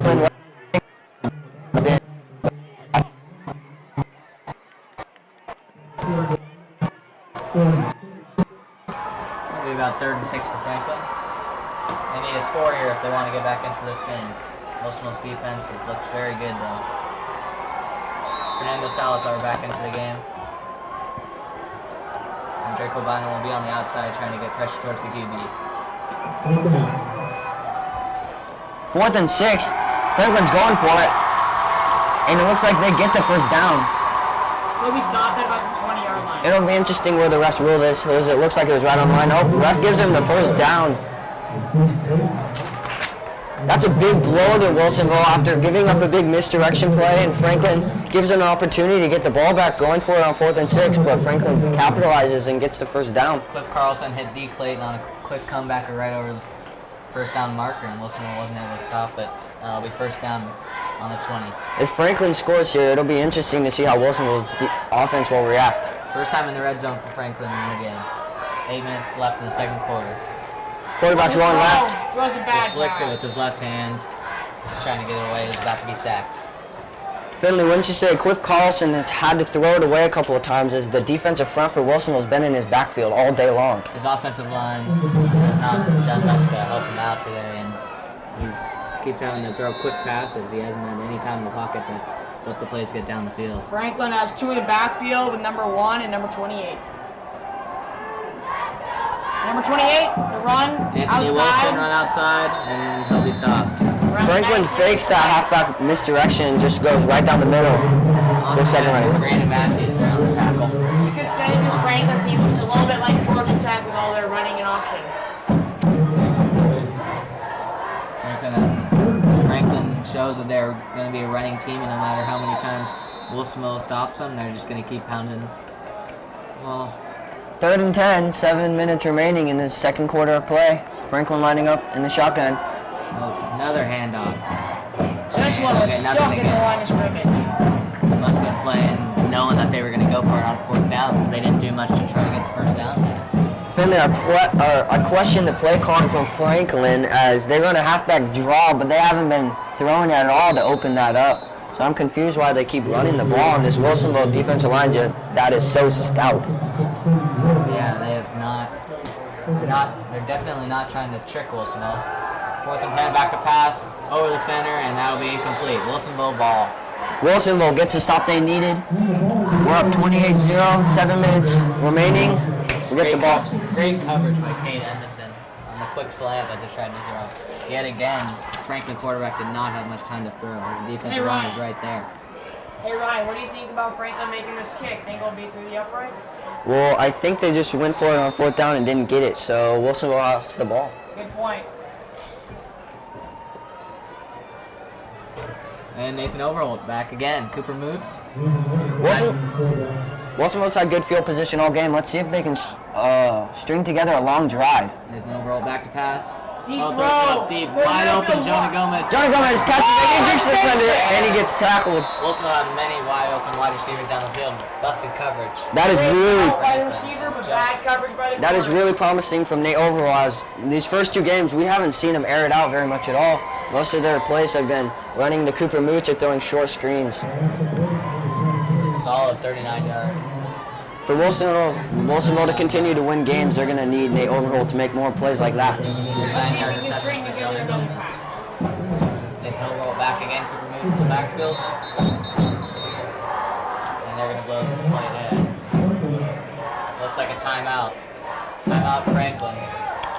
Maybe about 3rd and 6 for Franklin. They need a score here if they want to get back into this game. Wilsonville's defense has looked very good though. Fernando Salazar back into the game. And Draco Bynum will be on the outside trying to get pressure towards the QB. 4th and 6. Franklin's going for it. And it looks like they get the first down. Will be stopped at about the 20-yard line. It'll be interesting where the refs rule this. It looks like it was right on the line. Oh, ref gives him the first down. That's a big blow to Wilsonville after giving up a big misdirection play, and Franklin gives an opportunity to get the ball back going for it on 4th and 6, but Franklin capitalizes and gets the first down. Cliff Carlson hit D. Clayton on a quick comeback right over the first down marker, and Wilsonville wasn't able to stop it. It'll be first down on the 20. If Franklin scores here, it'll be interesting to see how Wilsonville's offense will react. First time in the red zone for Franklin in the game. 8 minutes left in the second quarter. Quarterback's rolling left. Throws a bad Just flicks it pass. with his left hand. Just trying to get it away. He's about to be sacked. Finlay, wouldn't you say Cliff Carlson has had to throw it away a couple of times as the defensive front for Wilsonville's been in his backfield all day long? His offensive line has not done much to help him out today, and he keeps having to throw quick passes. He hasn't had any time in the pocket to let the plays get down the field. Franklin has 2 in the backfield with number 1 and number 28. Number 28, the run Anthony Wilson outside. run outside, and he'll be stopped. Franklin fakes that halfback misdirection and just goes right down the middle. The second run. Brandon Matthews there on the tackle. You could say this Franklin team looks a little bit like Georgia Tech with all their running and option. Franklin shows that they're going to be a running team, and no matter how many times Wilsonville stops them, they're just going to keep pounding. Well, 3rd and 10, 7 minutes remaining in the second quarter of play. Franklin lining up in the shotgun. another handoff. This one was stuck in the line of scrimmage. They must have been playing knowing that they were going to go for it on 4th down because they didn't do much to try to get the first down there. Finlay, I question the play calling from Franklin as they run a halfback draw, but they haven't been throwing it at all to open that up. So I'm confused why they keep running the ball on this Wilsonville defensive line that is so stout. Yeah, they have not. They're definitely not trying to trick Wilsonville. 4th and 10, back to pass over the center, and that'll be incomplete. Wilsonville ball. Wilsonville gets the stop they needed. We're up 28-0, 7 minutes remaining. We get the ball. Great coverage by Kate Edmondson on the quick slant that they tried to throw. Yet again, Franklin quarterback did not have much time to throw. His defensive line is right there. Hey Ryan, what do you think about Franklin making this kick? Think it'll be through the uprights? Well, I think they just went for it on 4th down and didn't get it, so Wilsonville lost the ball. Good point. And Nathan Overholt back again. Cooper Moots. Wilsonville's had good field position all game. Let's see if they can string together a long drive. Nathan Overholt back to pass. Deep Throws it throw. up deep. Wide open, Jonah Gomez. Jonah Gomez catches the injured suspender, and he gets tackled. Wilson will have many wide open wide receivers down the field. Busted coverage. That is really By the receiver, but bad coverage by the That is corner. really promising from Nate Overall. As these first 2 games, we haven't seen him air it out very much at all. Most of their plays have been running to Cooper Mooch or throwing short screens. He's a solid 39-yard. For Wilsonville to continue to win games, they're going to need Nate Overholt to make more plays like that. 9-yard reception for Jonah Gomez. Nathan Overholt back again. Cooper moves to the backfield. And they're going to blow the play dead. Looks like a timeout. Timeout Franklin.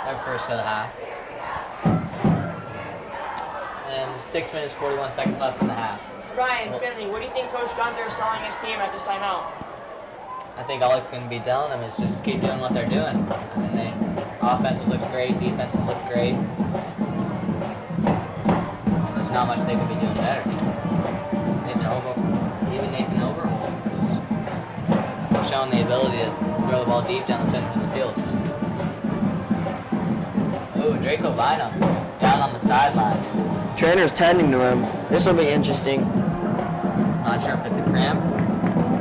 Their first of the half. And 6 minutes, 41 seconds left in the half. Ryan, Finlay, what do you think Coach Gunther is telling his team at this timeout? I think all I can be telling them is just keep doing what they're doing. I mean, offenses look great, defenses look great. And there's not much they could be doing better. Even Nathan Overholt has shown the ability to throw the ball deep down the center of the field. Ooh, Draco Bynum down on the sideline. Trainer's tending to him. This will be interesting. Not sure if it's a cramp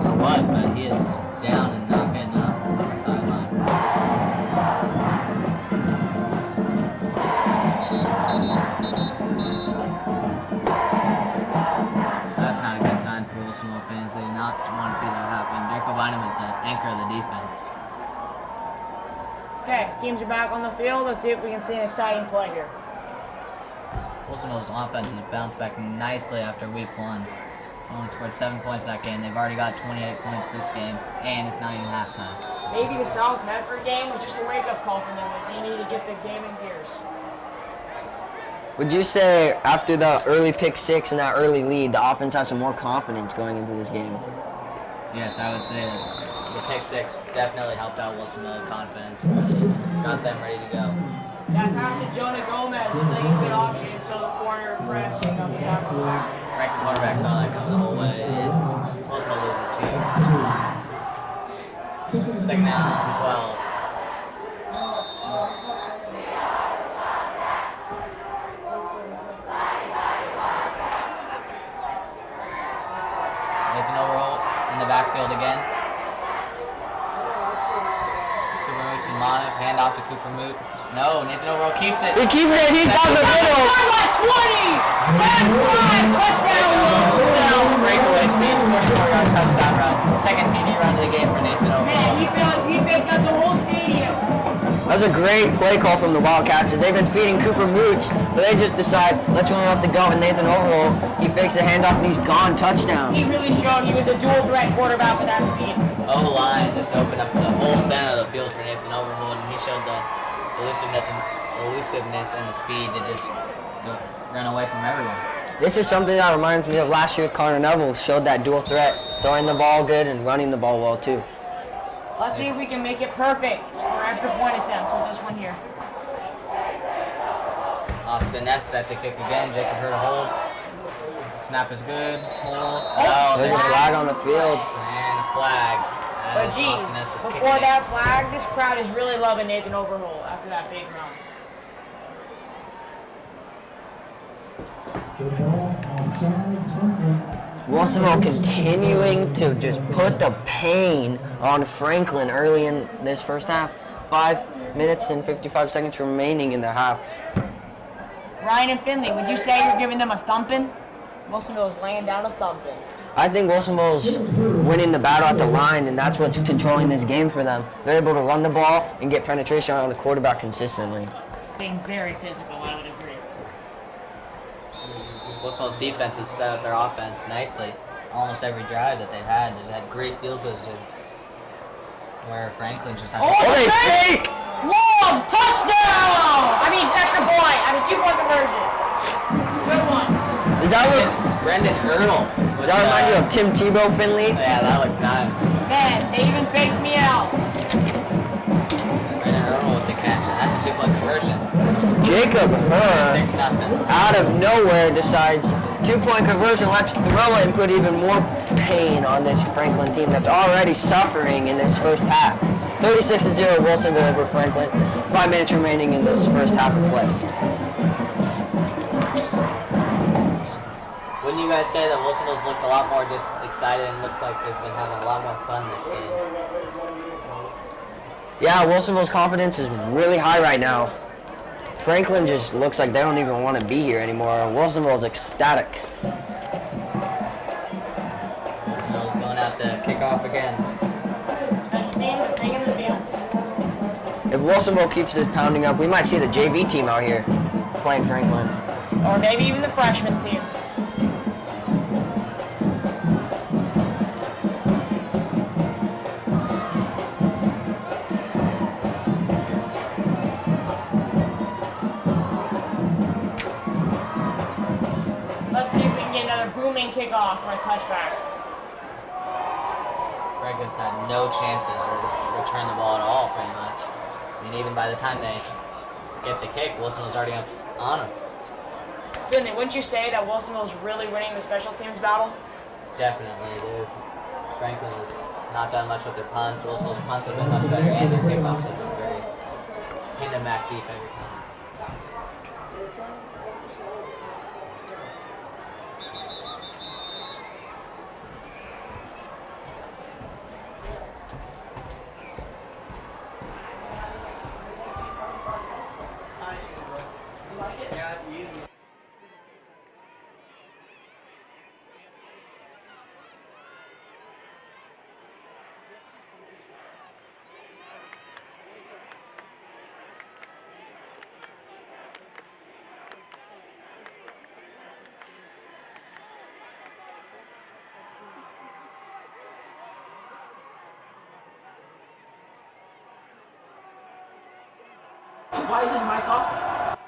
or what, but he is down and not getting up on the sideline. That's not a good sign for Wilsonville fans. They do not want to see that happen. Draco Bynum is the anchor of the defense. Okay, teams are back on the field. Let's see if we can see an exciting play here. Wilsonville's offense has bounced back nicely after week 1. Only scored 7 points that game. They've already got 28 points this game, and it's not even halftime. Maybe the South Medford game was just a wake-up call for them. They need to get the game in gears. Would you say after the early pick 6 and that early lead, the offense has some more confidence going into this game? Yes, I would say that the pick 6 definitely helped out Wilsonville confidence. Got them ready to go. That pass to Jonah Gomez is a good option, so pressing on the top of the back. Franklin quarterback saw that coming the whole way. And Wilsonville loses 2. Second down and 12. Nathan Overholt in the backfield again. Cooper Moot and Monif, hand off to Cooper Moot. No, Nathan Overholt keeps it. He keeps it. He's down the middle. 20! 10-5! Touchdown! Wilsonville! Breakaway speed, 44-yard touchdown run. Second TD run of the game for Nathan Overholt. Man, he faked out the whole stadium. That was a great play call from the Wildcats. They've been feeding Cooper Mooch, but they just decide, let's run up the go with Nathan Overholt. He fakes a handoff and he's gone. Touchdown. He really showed he was a dual threat quarterback with that speed. O-line just opened up the whole center of the field for Nathan Overholt, and he showed the elusiveness and the speed to just run away from everyone. This is something that reminds me of last year. Connor Neville showed that dual threat, throwing the ball good and running the ball well too. Let's see if we can make it perfect for extra point attempts with this one here. Austin Ness at the kick again. Jacob Hurd a hold. Snap is good. Hold. There's a flag on the field. And a flag. But As geez, Austin Ness was kicking before it. that flag, this crowd is really loving Nathan Overholt after that big run. Good ball, offside, Franklin. Wilsonville continuing to just put the pain on Franklin early in this first half. 5 minutes and 55 seconds remaining in the half. Ryan and Finlay, would you say you're giving them a thumping? Wilsonville is laying down a thumping. I think Wilsonville's winning the battle at the line, and that's what's controlling this game for them. They're able to run the ball and get penetration on the quarterback consistently. Being very physical, I would agree. Wilsonville's defense has set up their offense nicely. Almost every drive that they've had great field position. Where Franklin just had they fake! Long touchdown! I mean, extra point. I mean, 2-point conversion. Good one. Is that what? Brendan Earl. Does that remind you of Tim Tebow, Finlay? Yeah, that looked nice. Man, they even faked me out. Brendan Earl with the catch, and that's a 2-point conversion. Jacob Hurd, 6-0. out of nowhere, decides 2-point conversion. Let's throw it and put even more pain on this Franklin team that's already suffering in this first half. 36-0 Wilsonville over Franklin. 5 minutes remaining in this first half of play. Wouldn't you guys say that Wilsonville's looked a lot more just excited and looks like they've been having a lot more fun this game? Yeah, Wilsonville's confidence is really high right now. Franklin just looks like they don't even want to be here anymore. Wilsonville's ecstatic. Wilsonville's going out to kick off again. Special teams, taking the field. If Wilsonville keeps this pounding up, we might see the JV team out here playing Franklin. Or maybe even the freshman team. Let's see if we can get another booming kickoff for a touchback. Franklin's had no chances to return the ball at all, pretty much. I mean, even by the time they get the kick, Wilsonville's already up on them. Finlay, wouldn't you say that Wilsonville's really winning the special teams battle? Definitely, dude. Franklin has not done much with their punts. Wilsonville's punts have been much better, and their kickoffs have been very just pin them back deep every time. Why is his mic off?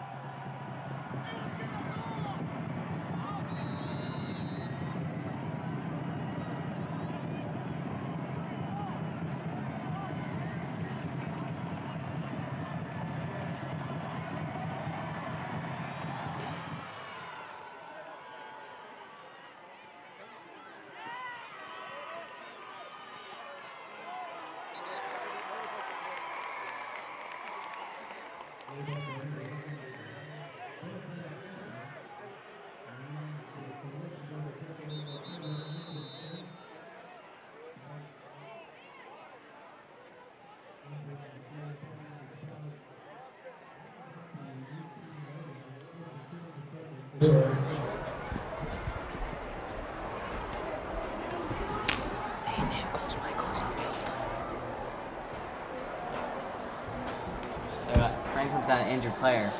Franklin's got an injured player.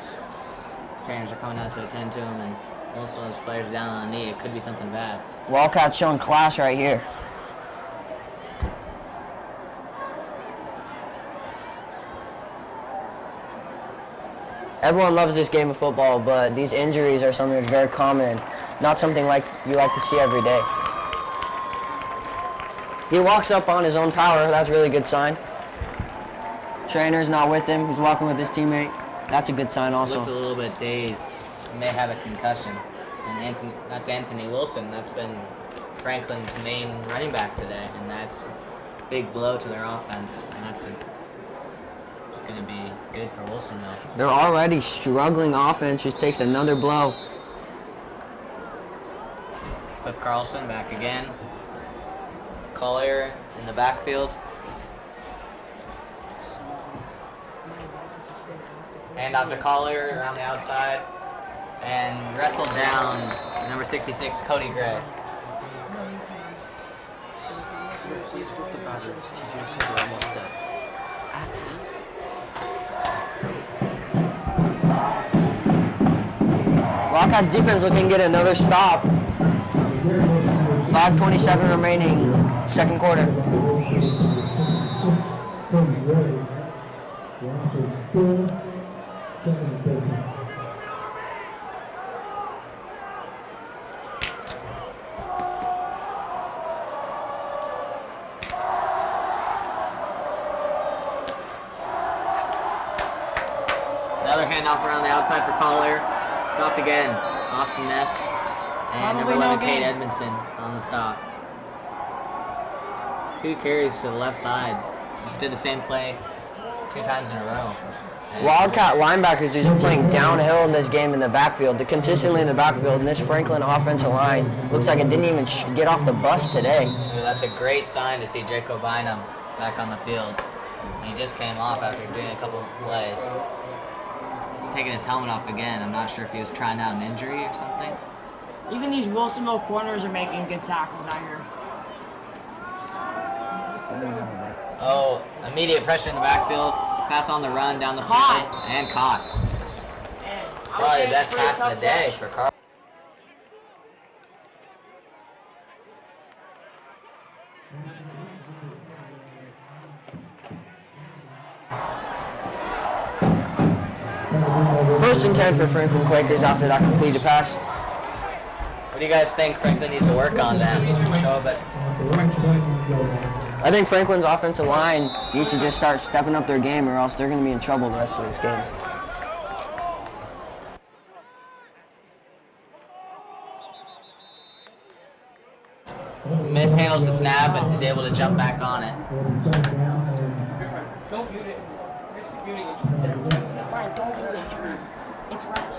Trainers are coming out to attend to him, and most of those players down on the knee. It could be something bad. Wildcats showing class right here. Everyone loves this game of football, but these injuries are something that's very common, not something like you like to see every day. He walks up on his own power. That's a really good sign. Trainer's not with him. He's walking with his teammate. That's a good sign also. Looked a little bit dazed. He may have a concussion. And that's Anthony Wilson. That's been Franklin's main running back today, and that's a big blow to their offense. And it's going to be good for Wilsonville. They're already struggling offense. Just takes another blow. Cliff Carlson back again. Collier in the backfield. Hand off to Collier around the outside. And wrestled down number 66, Cody Gray. Please with the Badgers. TJ said they're almost done. Wildcats defense looking to get another stop. 5:27 remaining, second quarter. Another handoff around the outside for Collier. Stopped again. Austin Ness. And number 11, Kate Edmondson on the stop. 2 carries to the left side. Just did the same play 2 times in a row. And Wildcat linebackers are just playing downhill in this game in the backfield. They're consistently in the backfield, and this Franklin offensive line looks like it didn't even get off the bus today. Ooh, that's a great sign to see Jacob Bynum back on the field. He just came off after doing a couple of plays. He's taking his helmet off again. I'm not sure if he was trying out an injury or something. Even these Wilsonville corners are making good tackles out here. Oh, immediate pressure in the backfield. Pass on the run down the field. And caught. Probably the best pass of the day for Carl. First and 10 for Franklin Quakers after that completed pass. What do you guys think Franklin needs to work on then? Show it. I think Franklin's offensive line needs to just start stepping up their game, or else they're going to be in trouble the rest of this game. Mishandles the snap and is able to jump back on it. Don't mute it. Just keep muting it. Brian, don't mute it. It's right.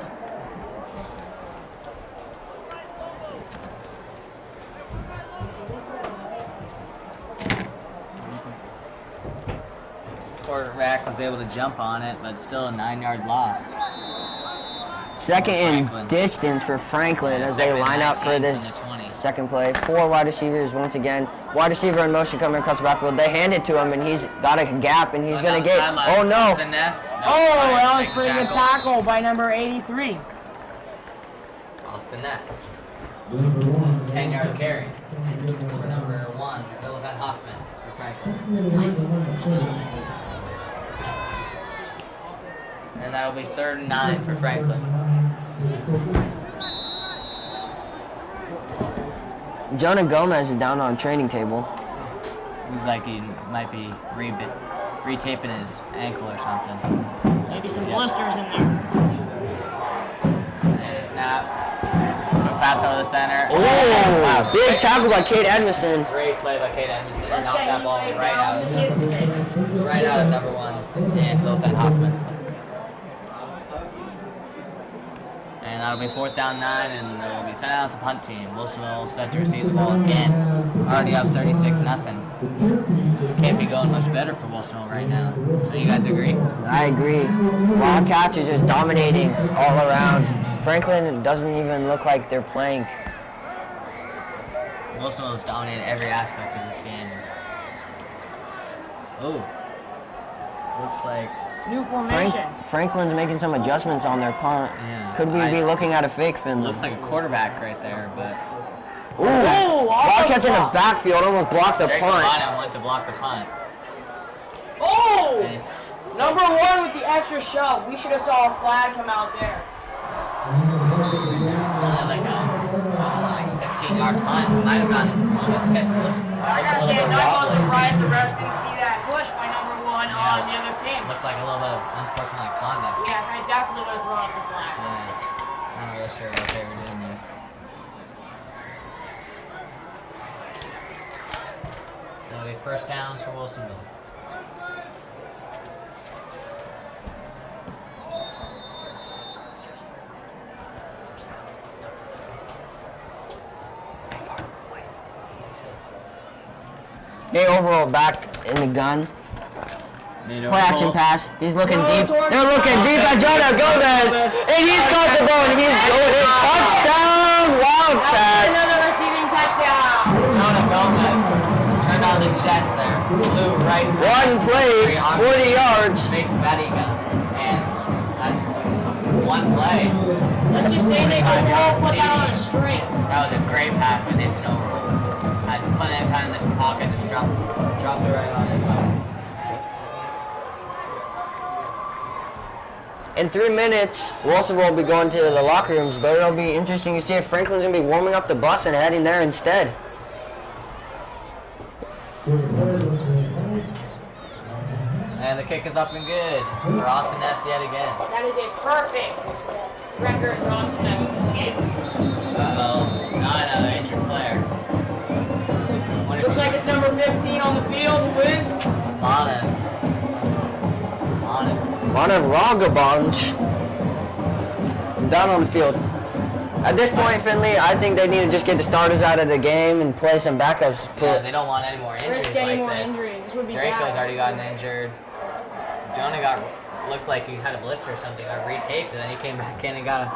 Quarterback was able to jump on it, but still a 9-yard loss. Second and Franklin. distance for Franklin as they Second and line up for 19 this from the 20. second play. 4 wide receivers once again. Wide receiver in motion coming across the backfield. They hand it to him, and he's got a gap, and he's going to get... Oh, no. To Ness. No, Oh, Brian that was makes pretty good tackle by number 83. Austin Ness. 10-yard carry. For number 1, Bill Van Hoffman for Franklin. And that'll be 3rd and 9 for Franklin. Jonah Gomez is down on training table. Looks like he might be retaping his ankle or something. Maybe some blisters in there. And snap. Quick pass over the center. Oh, Wow, big tackle by Kate Edmondson. Great play by Kate Edmondson. Knocked that ball right out of him. right out of number 1 and Wilfred Hoffman. And that'll be 4th down 9, and they'll be sending out the punt team. Wilsonville set to receive the ball again. Already up 36-0. Can't be going much better for Wilsonville right now. So you guys agree? I agree. Wildcats are just dominating all around. Franklin doesn't even look like they're playing. Wilsonville has dominated every aspect of this game. Ooh. Looks like New formation. Franklin's making some adjustments on their punt. Yeah, Could we be looking at a fake, Finlay? looks like a quarterback right there, but Ooh! Wildcats in the backfield almost blocked the Jacob punt. Bonham went to block the punt. Oh! And he's Number 1 with the extra shove. We should have saw a flag come out there. only like a 15-yard punt. Might have gotten a little bit tipped. I gotta say, I'm not so surprised the refs didn't see that push by number 1 on the other team. Looked like a little bit of unsportsmanlike conduct. Yes, I definitely would have thrown up the flag. Yeah. Not really sure what they were doing there. It'll be 1st down for Wilsonville. They overall back in the gun. Play action pass. He's looking deep. They're looking deep at Jonah Gomez. And he's caught the ball and he's going in. Touchdown, Wildcats. Another receiving touchdown. Jonah Gomez turned on the Jets there. Blew right. One play, 40 yards. Big Vatiga. And that's one play. Let's just say they could all put that on a string. That was a great pass by Nathan Overall. Had plenty of time in the pocket, just dropped it right on it. In 3 minutes, Wilsonville will be going to the locker rooms, but it'll be interesting to see if Franklin's going to be warming up the bus and heading there instead. And the kick is up and good for Austin S yet again. That is a perfect record for Austin Ness in this game. Uh-oh, not another injured player. Looks like it's number 15 on the field. Who is? Monav. Monav Ragabanj down on the field. At this point, Finlay, I think they need to just get the starters out of the game and play some backups. Yeah, they don't want any more injuries Risk any like more this. injuries. This would be Draco's bad. already gotten injured. Jonah looked like he had a blister or something. Got retaped, and then he came back in and got a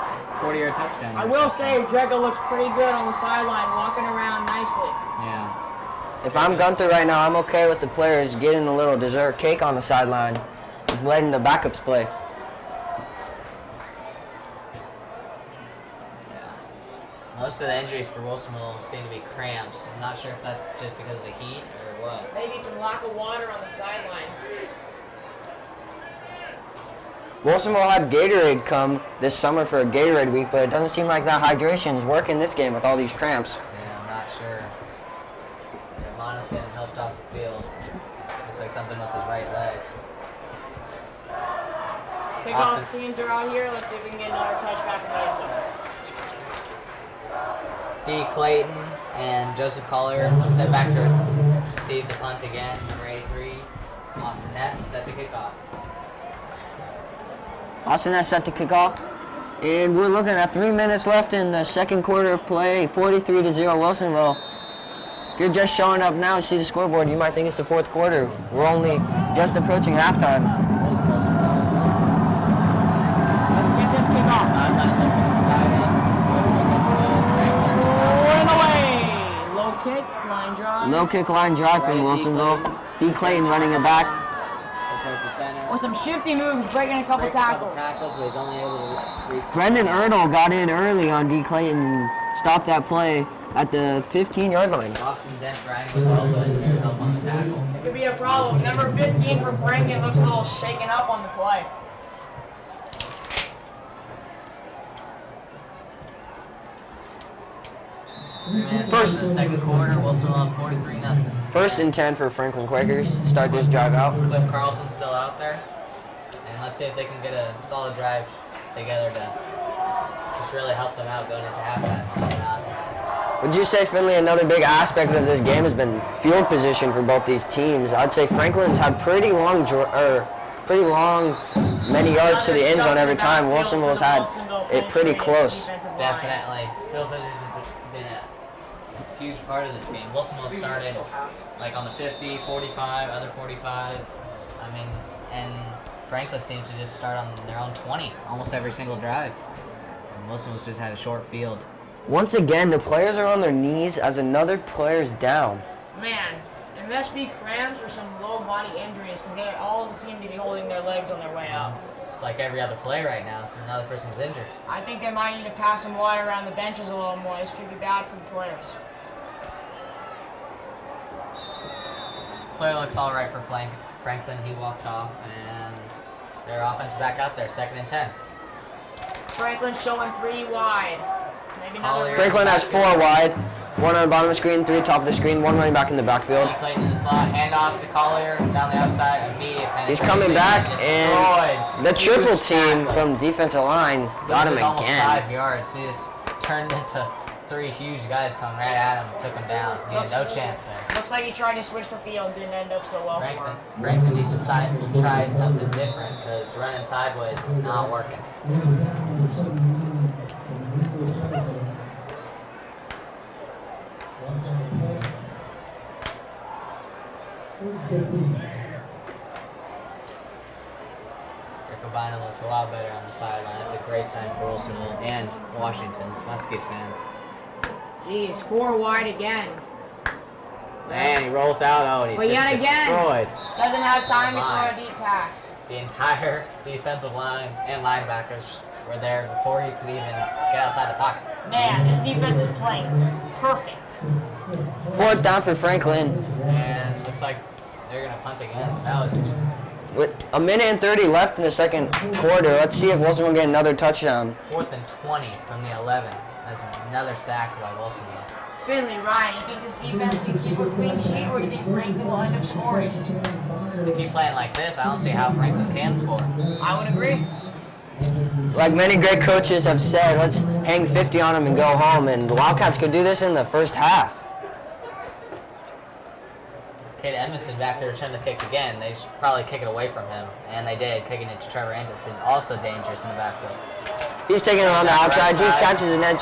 40-yard touchdown. I will say, Draco looks pretty good on the sideline, walking around nicely. Yeah. If I'm Gunther right now, I'm okay with the players getting a little dessert cake on the sideline, letting the backups play. Most of the injuries for Wilsonville seem to be cramps. I'm not sure if that's just because of the heat or what. Maybe some lack of water on the sidelines. Wilsonville had Gatorade come this summer for a Gatorade week, but it doesn't seem like that hydration is working this game with all these cramps. Yeah, I'm not sure. Monav's getting helped off the field. Looks like something with his right leg. Kickoff teams are out here. Let's see if we can get another touchback in the end zone. D. Clayton and Joseph Collier set back to receive the punt again. Number 83, Austin Ness is set to kick off. Austin has set to kick off. And we're looking at 3 minutes left in the second quarter of play. 43-0 Wilsonville. If you're just showing up now and see the scoreboard, you might think it's the fourth quarter. We're only just approaching halftime. Let's get this kickoff. Sideline looking excited. Low kick, line drive. Low kick line drive from Wilsonville. D. Clayton running it back. Towards the center. With some shifty moves, breaking a couple Breaks a couple tackles. tackles, but he's only able to reach. Brendan Erdl got in early on D. Clayton and stopped that play at the 15-yard line. Austin Dent Bryan was also in to help on the tackle. It could be a problem. Number 15 for Franklin looks a little shaken up on the play. First in the second quarter, Wilsonville up 43-0. First and 10 for Franklin Quakers. Start this drive out. Cliff Carlson's still out there. And let's see if they can get a solid drive together to just really help them out going into halftime. So they're not Would you say, Finlay, another big aspect of this game has been field position for both these teams? I'd say Franklin's had pretty long, many yards to the end zone every time. Wilsonville's had it pretty close. Definitely. Field position has been a huge part of this game. Wilsonville started like on the 50, 45, other 45. I mean, and Franklin seemed to just start on their own 20 almost every single drive. And Wilsonville's just had a short field. Once again, the players are on their knees as another player's down. Man, it must be cramps or some low body injuries because they all seem to be holding their legs on their way out. It's like every other play right now. So another person's injured. I think they might need to pass some water around the benches a little more. This could be bad for the players. Player looks all right for Franklin. He walks off, and their offense back out there, 2nd and 10. Franklin's showing 3 wide. Maybe another. Franklin has 4 wide, 1 on the bottom of the screen, 3 top of the screen, 1 running back in the backfield. Clayton in the slot, hand off to Collier down the outside, immediate penetration. He's coming back, and the triple team from defensive line got him almost again. 5 yards. He just turned into 3 huge guys coming right at him and took him down. He had no chance there. Looks like he tried to switch the field, didn't end up so well for him. Franklin needs to try something different because running sideways is not working. Combine looks a lot better on the sideline. That's a great sign for Wilsonville and Washington, Huskies fans. Jeez, 4 wide again. Man, he rolls out. Oh, and he's just destroyed. Doesn't have time to throw a deep pass. The entire defensive line and linebackers were there before he could even get outside the pocket. Man, this defense is playing perfect. 4th down for Franklin. And looks like they're going to punt again. That was... With a minute and 30 left in the second quarter, let's see if Wilson will get another touchdown. 4th and 20 from the 11. That's another sack by Wilsonville. Finlay, Ryan, you think this defense can keep a clean sheet, or do you think Franklin will end up scoring? If they keep playing like this, I don't see how Franklin can score. I would agree. Like many great coaches have said, let's hang 50 on them and go home, and the Wildcats could do this in the first half. Kate Edmondson back there trying to kick again. They should probably kick it away from him, and they did, kicking it to Trevor Anderson, also dangerous in the backfield. He's taking it on the outside. He catches an edge.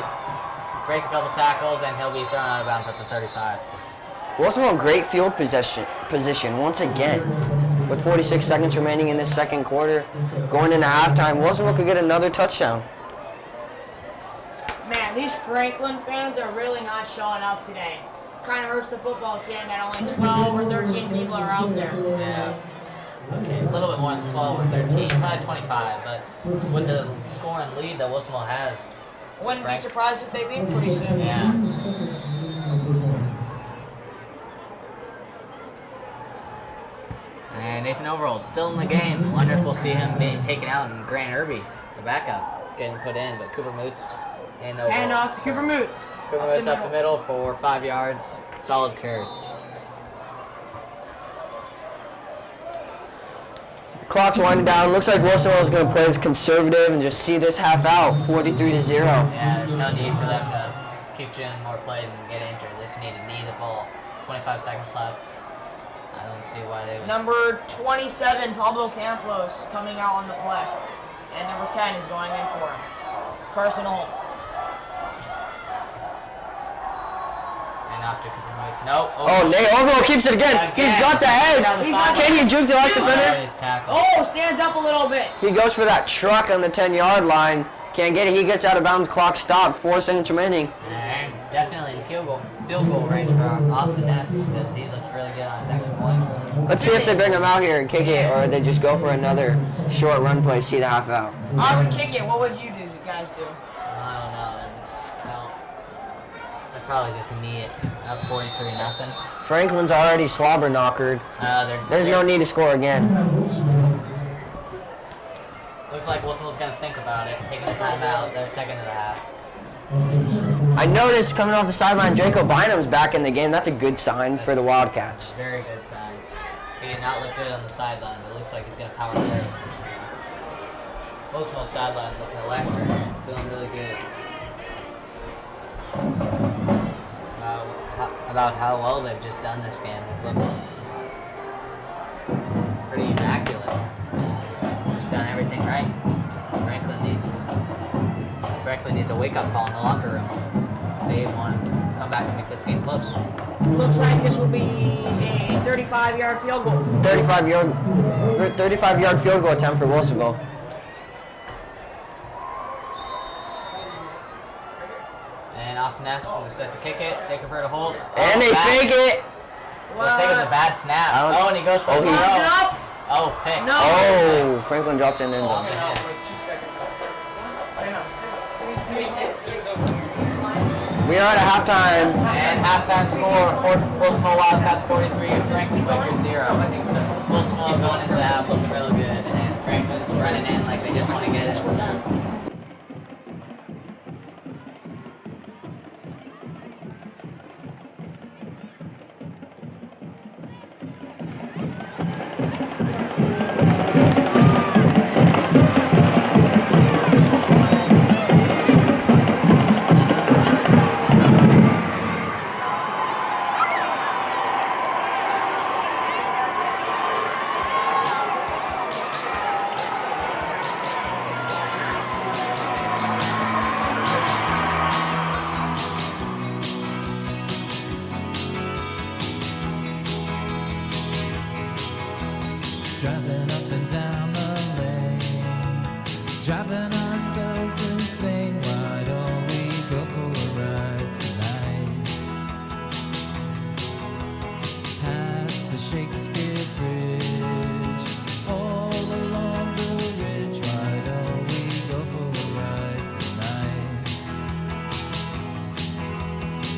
Breaks a couple tackles, and he'll be thrown out of bounds at the 35. Wilsonville in great field position once again. With 46 seconds remaining in this second quarter, going into halftime, Wilsonville could get another touchdown. Man, these Franklin fans are really not showing up today. Kind of hurts the football team that only 12 or 13 people are out there. Yeah. Okay, a little bit more than 12 or 13, probably 25, but with the scoring lead that Wilsonville has, wouldn't be surprised if they leave pretty soon. Yeah. And Nathan Overall still in the game. Wonder if we'll see him being taken out and Grant Irby, the backup, getting put in, but Cooper Moots and Overall. Hand off to Cooper Moots. Cooper Moots up the middle for 5 yards. Solid carry. Clock's winding down. Looks like Wilsonville is going to play as conservative and just see this half out, 43-0. Yeah, there's no need for them to keep doing more plays and get injured. They just need to knee the ball. 25 seconds left. I don't see why they would. Number 27, Pablo Campos, coming out on the play. And number 10 is going in for him. Carson Holt. And after Cooper Moots. Nope. Oh, Nate Overall keeps it again. He's got the head. Can he juke the last defender? Oh, stands up a little bit. He goes for that truck on the 10-yard line. Can't get it. He gets out of bounds. Clock stopped. 4 seconds remaining. And definitely in field goal range for Austin Ness because he looks really good on his extra points. Let's see if they bring him out here and kick it, or they just go for another short run play, see the half out. I would kick it. What would you guys do? I don't know. I'd probably just knee it up 43-0. Franklin's already slobber knockered. There's no need to score again. Looks like Wilsonville's going to think about it, taking a timeout. They're second of the half. I noticed coming off the sideline, Draco Bynum's back in the game. That's a good sign for the Wildcats. Very good sign. He did not look good on the sideline, but it looks like he's going to power through. Wilsonville's sideline looking electric, feeling really good. about how well they've just done this game. They've looked pretty immaculate. Just done everything right. Franklin needs a wake-up call in the locker room. They want to come back and make this game close. Looks like this will be a 35-yard field goal. 35-yard field goal attempt for Wilsonville. And Austin S. will set to kick it. Jacob Bird to hold. And they fake it. Looks like it was a bad snap. And he goes for the throw. Oh, pick. No. Oh, Franklin drops in the end zone. We are at a halftime. And halftime score, Wilsonville Wildcats 43, Franklin Quakers 0. Wilsonville going into the half looking real good, and Franklin's running in like they just want to get it. Driving up and down the lane, driving ourselves insane. Why don't we go for a ride tonight? Past the Shakespeare Bridge, all along the ridge. Why don't we go for a ride tonight?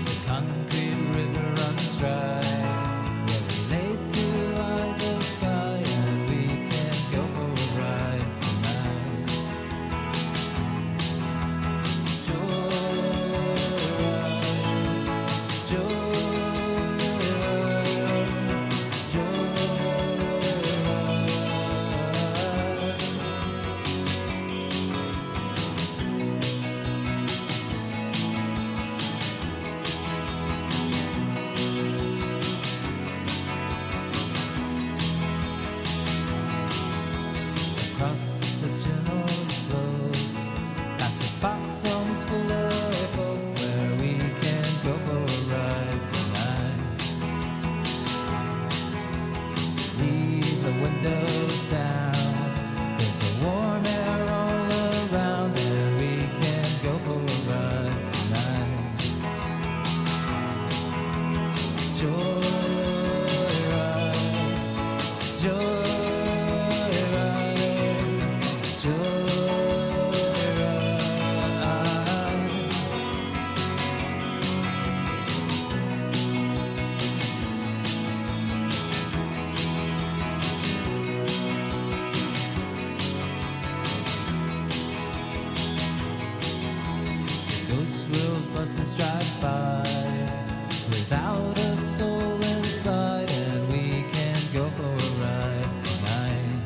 The concrete river runs dry. Across the gentle slopes, past the fox homes full of hope, where we can go for a ride tonight. Leave the windows down, there's a warm air all around, and we can go for a ride tonight. Joyride, joyride. Buses drive by without a soul inside, and we can go for a ride tonight.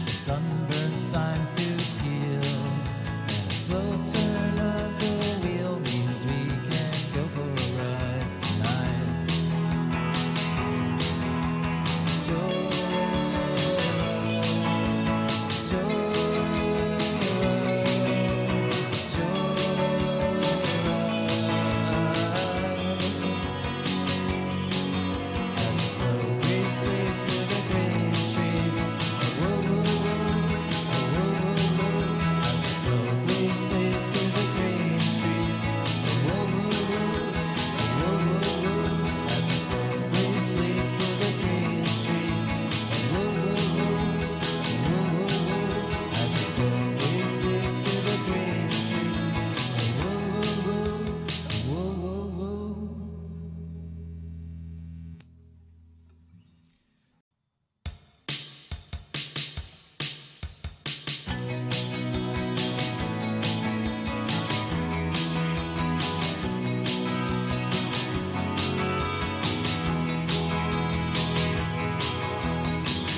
The sunburned signs do peel, and a slow turn of the wheel means we can go for a ride tonight.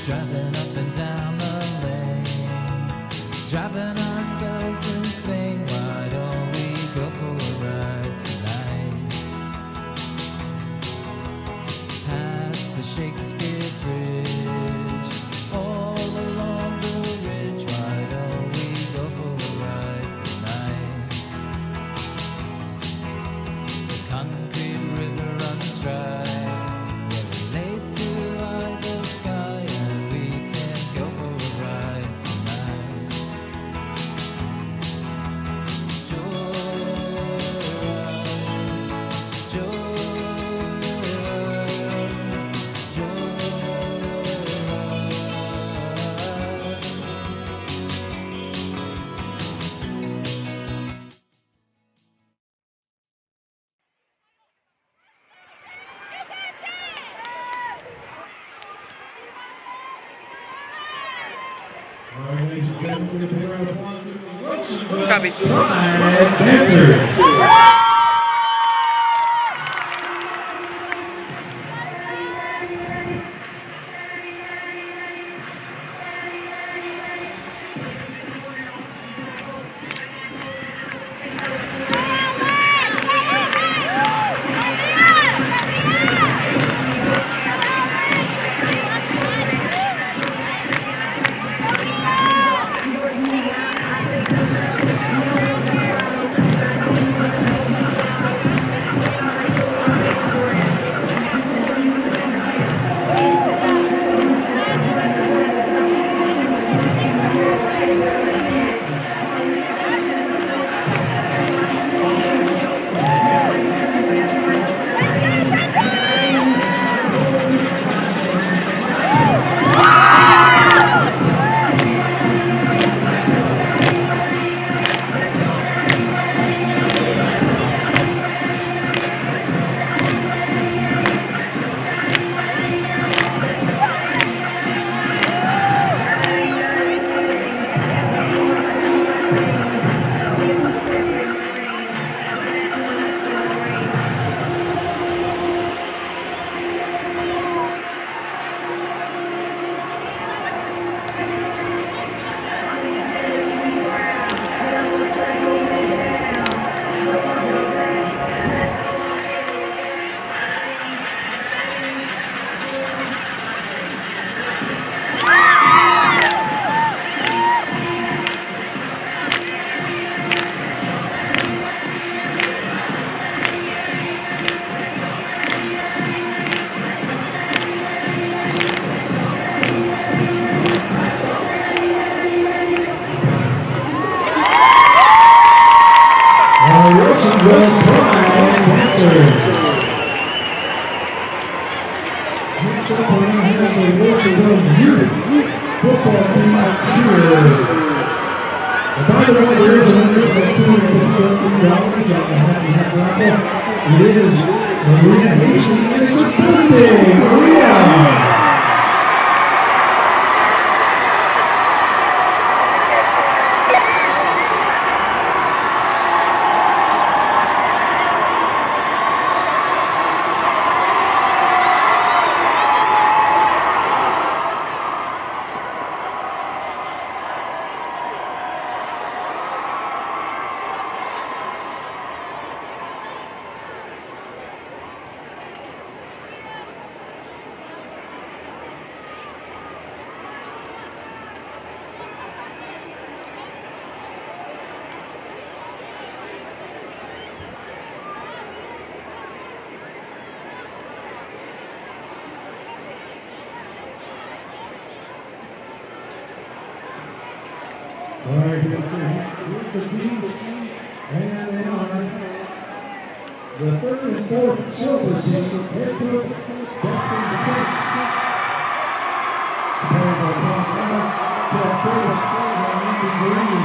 Driving up and down the lane, driving ourselves insane. Why don't we go for a ride tonight? Shakespeare Bridge. All along the ridge, why don't we go for a ride tonight? The concrete river runs dry. We're late to either sky, and we can go for a ride tonight. All right, ladies and gentlemen, we're going to pay a round of applause to Wilsonville Copy. Pride Dancers. Wilsonville Pride Dancers. Next up, we're going to have the Wilsonville Youth Football Team cheer. And by the way, there is a winner for $250 on the Happy Hat Raffle. It is Maria Hastings, and it's her birthday, Maria! All right, here's the teams, and they are the third and fourth silver team, head coach Dustin DeSant. Players are Tom Connor, Jeff Curtis, and Andy Green.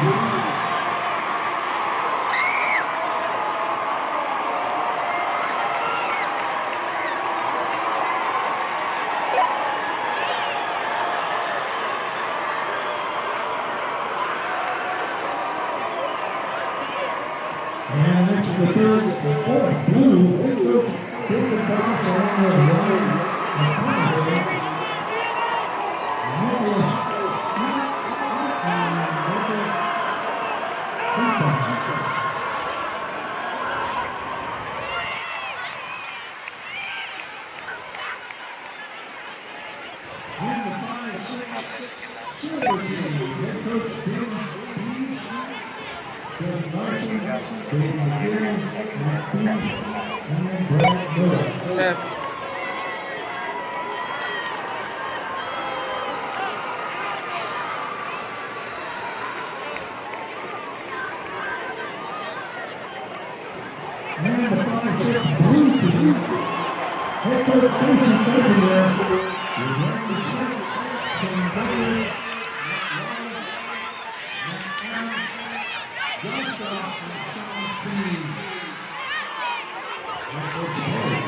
And next is the third and fourth blue, head coach David Box along with Ryan McCord. Yeah. And the 5-6 blue team, head coach Casey Baker there, with Randy Smith, Tim Baker, Joshua, and Sean Feeney. Head coach Perry.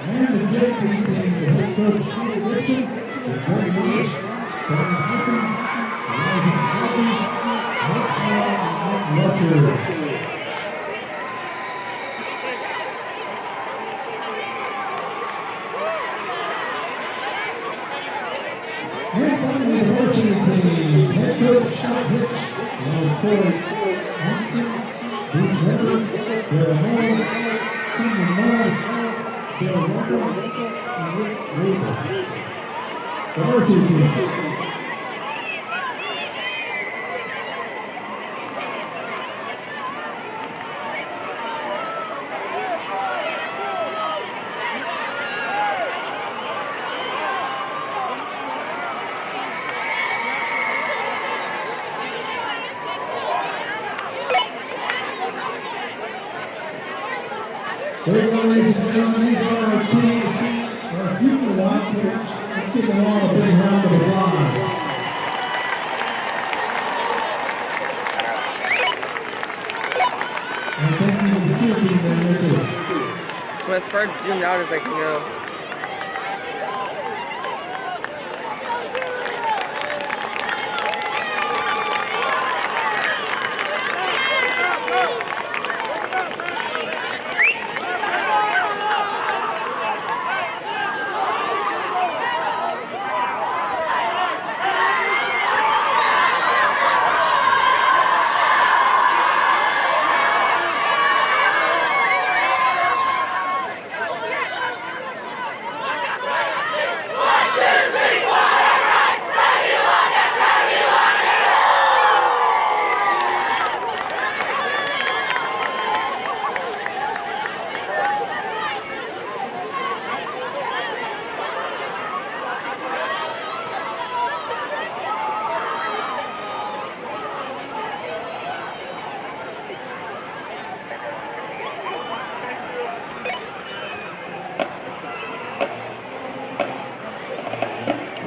And the JV team, the head coach Steve Gibson, with Gary Morris, Tony Hagen, and finally, the Varsity team, head coach Scott Hicks, along with Corey Hanson, Dean Zedler, Bill Hall, Stephen Mudd, Bill Walker, and Rick Raber. The Varsity team. There you go, ladies and gentlemen, these are our team, our future Wildcats. Let's give them all a big round of applause. And thank you to the cheer team down there too. I'm as far zoomed out as I can go.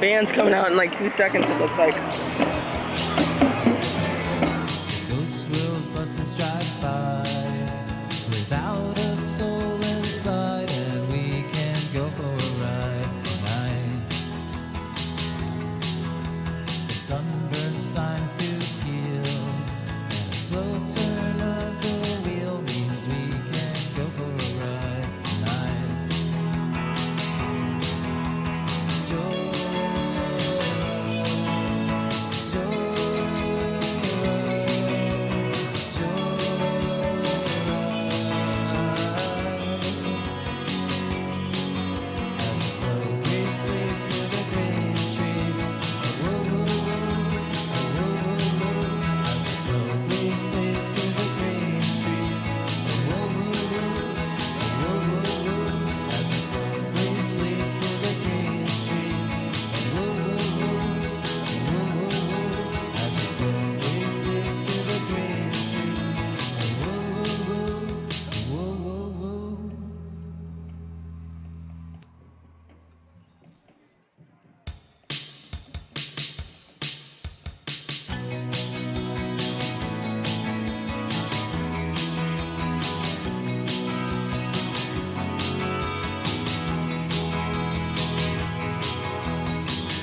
Band's coming out in like 2 seconds, it looks like. Ghost road buses drive by without a soul inside, and we can go for a ride tonight. The sunburned signs do peel, and a slow turn of the wheel means we can go for a ride tonight.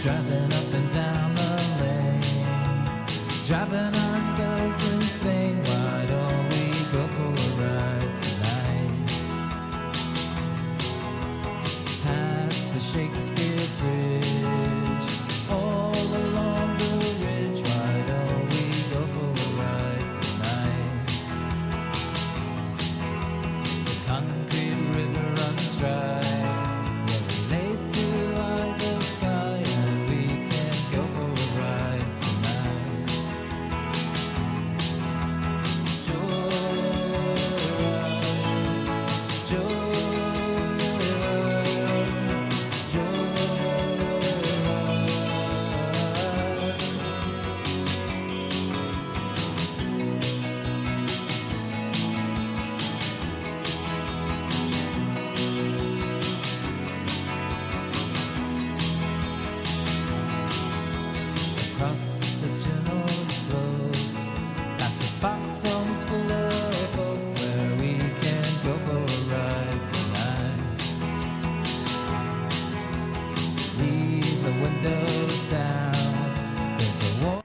Driving up and down the lane, driving ourselves insane. Why don't we go for a ride tonight? Past the Shakespeare Bridge, all along the ridge. Why don't we go for a ride tonight? The concrete river runs dry, yeah, we lay to eye the sky, and we can go for across the gentle slopes, past the fox homes full of hope where we can go for a ride tonight. Leave the windows down, there's a warm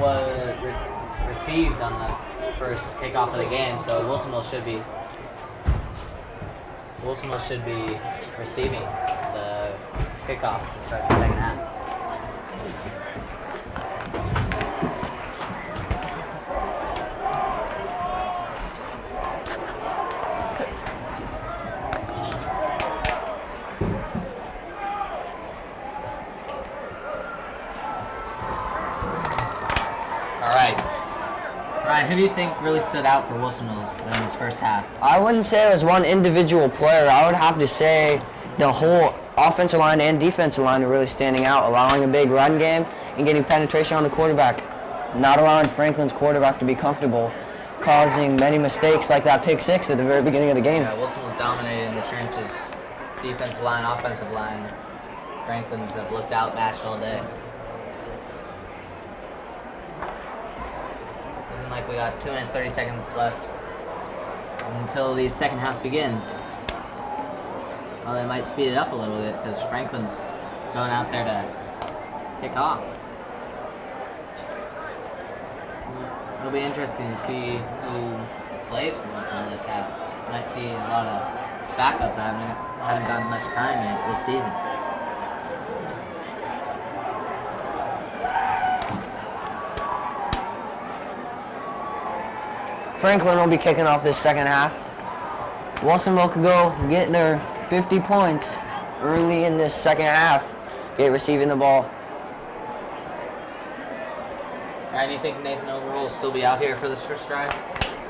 was received on the first kickoff of the game, so Wilsonville should be receiving the kickoff to start the second half. Ryan, who do you think really stood out for Wilsonville in this first half? I wouldn't say it was one individual player. I would have to say the whole offensive line and defensive line are really standing out, allowing a big run game and getting penetration on the quarterback, not allowing Franklin's quarterback to be comfortable, causing many mistakes like that pick six at the very beginning of the game. Yeah, Wilsonville's dominating the trenches, defensive line, offensive line. Franklin's have looked outmatched all day. Looking like we got 2 minutes 30 seconds left until the second half begins. Well, they might speed it up a little bit because Franklin's going out there to kick off. It'll be interesting to see who plays for Wilsonville this half. Might see a lot of backups that haven't gotten much time yet this season. Franklin will be kicking off this second half. Wilsonville could go get their 50 points early in this second half, get receiving the ball. Ryan, do you think Nathan Overall will still be out here for this first drive?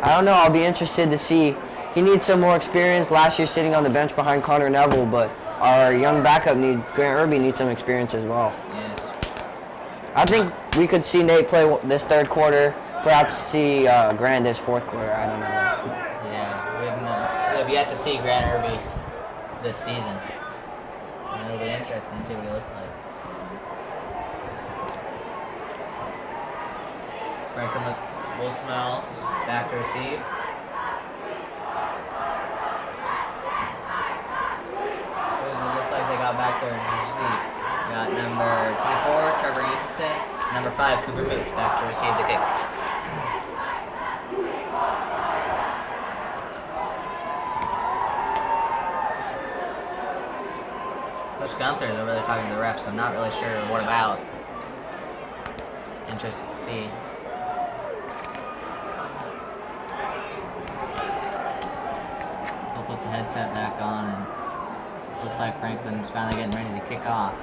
I don't know. I'll be interested to see. He needs some more experience. Last year sitting on the bench behind Connor Neville, but our young backup, Grant Irby, needs some experience as well. Yes. I think we could see Nate play this third quarter, perhaps see Grant this fourth quarter. I don't know. Yeah, we have yet to see Grant Irby this season. And it'll be interesting to see what he looks like. Franklin Wilsonville is back to receive. Who does it look like they got back there to receive? We got number 24, Trevor Hankinson. Number 5, Cooper Mooch, back to receive the kick. Coach Gunther is over there talking to the refs, so I'm not really sure what about. Interested to see. He'll put the headset back on, and looks like Franklin's finally getting ready to kick off.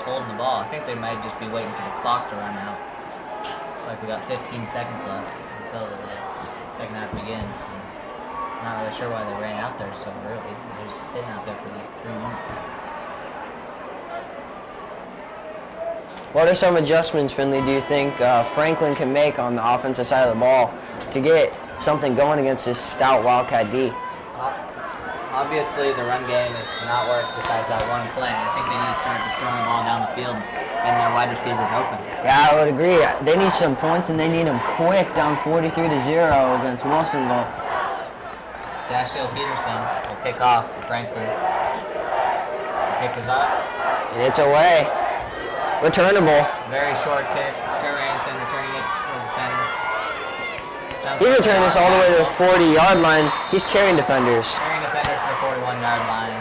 Holding the ball. I think they might just be waiting for the clock to run out. Looks like we got 15 seconds left until the second half begins. And not really sure why they ran out there so early. They're just sitting out there for like 3 minutes. What are some adjustments, Finlay, do you think Franklin can make on the offensive side of the ball to get something going against this stout Wildcat D? Obviously, the run game has not worked besides that one play. I think they need to start just throwing the ball down the field and their wide receivers open. Yeah, I would agree. They need some points, and they need them quick, down 43-0 against Wilsonville. Dashiell Peterson will kick off for Franklin. The kick is up. And it's away. Returnable. Very short kick. Trevor Anderson returning it towards the center. He returned this all the way to the 40-yard line. He's carrying defenders. Carrying defenders to the 41-yard line.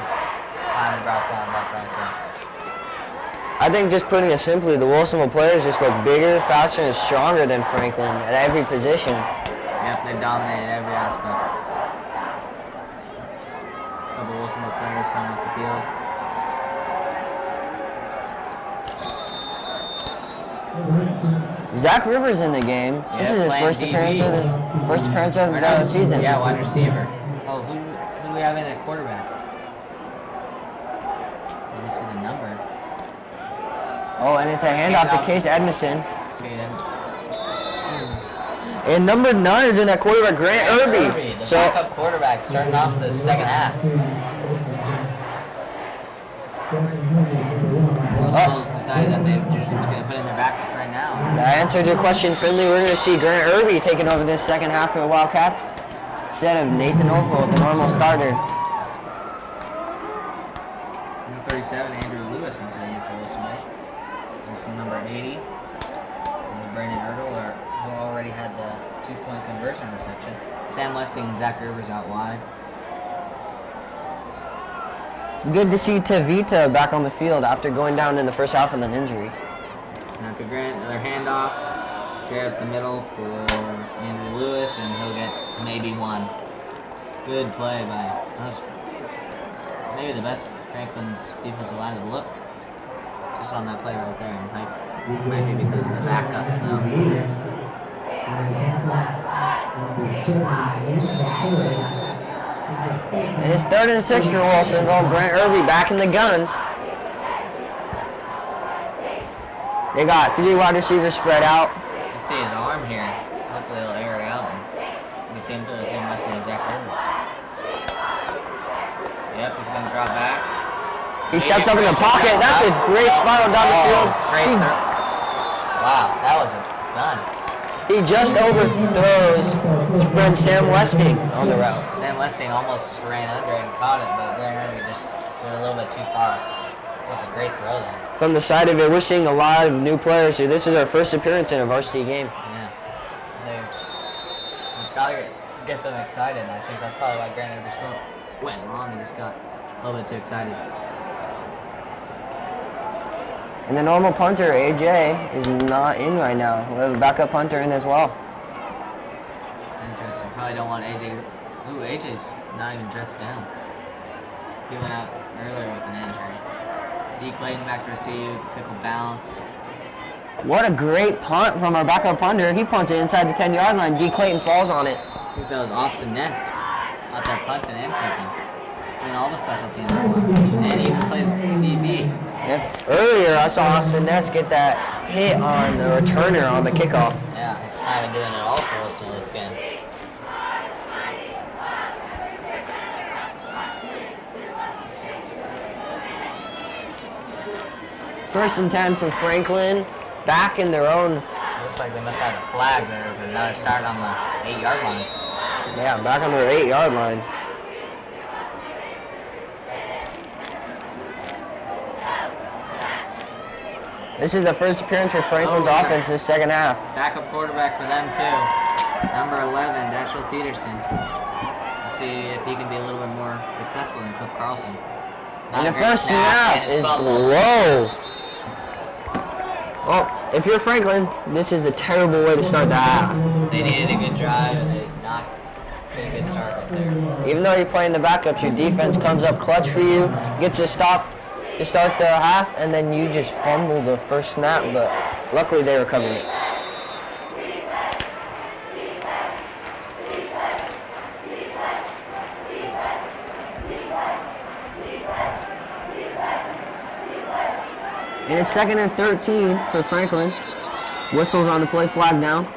Finally brought down by Franklin. I think just putting it simply, the Wilsonville players just look bigger, faster, and stronger than Franklin at every position. Yep, they dominated every aspect. A couple Wilsonville players coming off the field. Zach Rivers in the game. This is his playing first DB. appearance of the season. Yeah, wide receiver. Oh, who do we have in at quarterback? Let me see the number. Oh, and it's a handoff to Case Edmondson. Okay, then. And number 9 is in that quarterback, Grant Irby. The backup quarterback, starting off the second half. Wilsonville's decided that they're just going to put in their backups right now. That answered your question, Finlay. We're going to see Grant Irby taking over this second half for the Wildcats instead of Nathan Overload, the normal starter. Number 37, Andrew Lewis into the for Wilsonville. Also number 80 is Brandon Ertl, who already had the 2-point conversion reception. Sam Lesting and Zach Rivers out wide. Good to see Tavita back on the field after going down in the first half with an injury. And after Grant, another handoff, straight up the middle for Andrew Lewis, and he'll get maybe one. Good play by, that was maybe the best Franklin's defensive line has looked. Just on that play right there, and might be because of the backups now. And it's 3rd and 6 for Wilsonville. Grant Irby back in the gun. They got 3 wide receivers spread out. Let's see his arm here. Hopefully he'll air it out. And the same Western as Zach Rivers. Yep, he's going to drop back. He steps up in the pocket. That's a great spiral down the field. Great throw. Wow, that was a gun. He just overthrows his friend Sam Westing on the route. Sam Westing almost ran under it and caught it, but Grant Irby just went a little bit too far. That was a great throw there. From the side of it, we're seeing a lot of new players here. This is our first appearance in a varsity game. Yeah. It's got to get them excited, and I think that's probably why Grant Irby just went long and just got a little bit too excited. And the normal punter, AJ, is not in right now. We have a backup punter in as well. Interesting. Probably don't want AJ. Ooh, AJ's not even dressed down. He went out earlier with an injury. D. Clayton back to receive. Pickle bounce. What a great punt from our backup punter. He punts it inside the 10-yard line. D. Clayton falls on it. I think that was Austin Ness out there punting and kicking. Doing all the special teams. And he even plays DB. If earlier I saw Austin Ness get that hit on the returner on the kickoff. Yeah, he's not even doing it all for Wilsonville this game. First and 10 for Franklin. Back in their own. Looks like they must have a flag there, but now they're starting on the 8-yard line. Yeah, back on their 8-yard line. This is the first appearance for Franklin's offense this second half. Backup quarterback for them too. Number 11, Dashiell Peterson. Let's see if he can be a little bit more successful than Cliff Carlson. And the first snap is low. Well, if you're Franklin, this is a terrible way to start the half. They needed a good drive and they not get a good start right there. Even though you're playing the backups, your defense comes up clutch for you, gets a stop to start the half, and then you just fumble the first snap, but luckily they recovered it. And it's 2nd and 13 for Franklin. Whistle's on the play, flag down.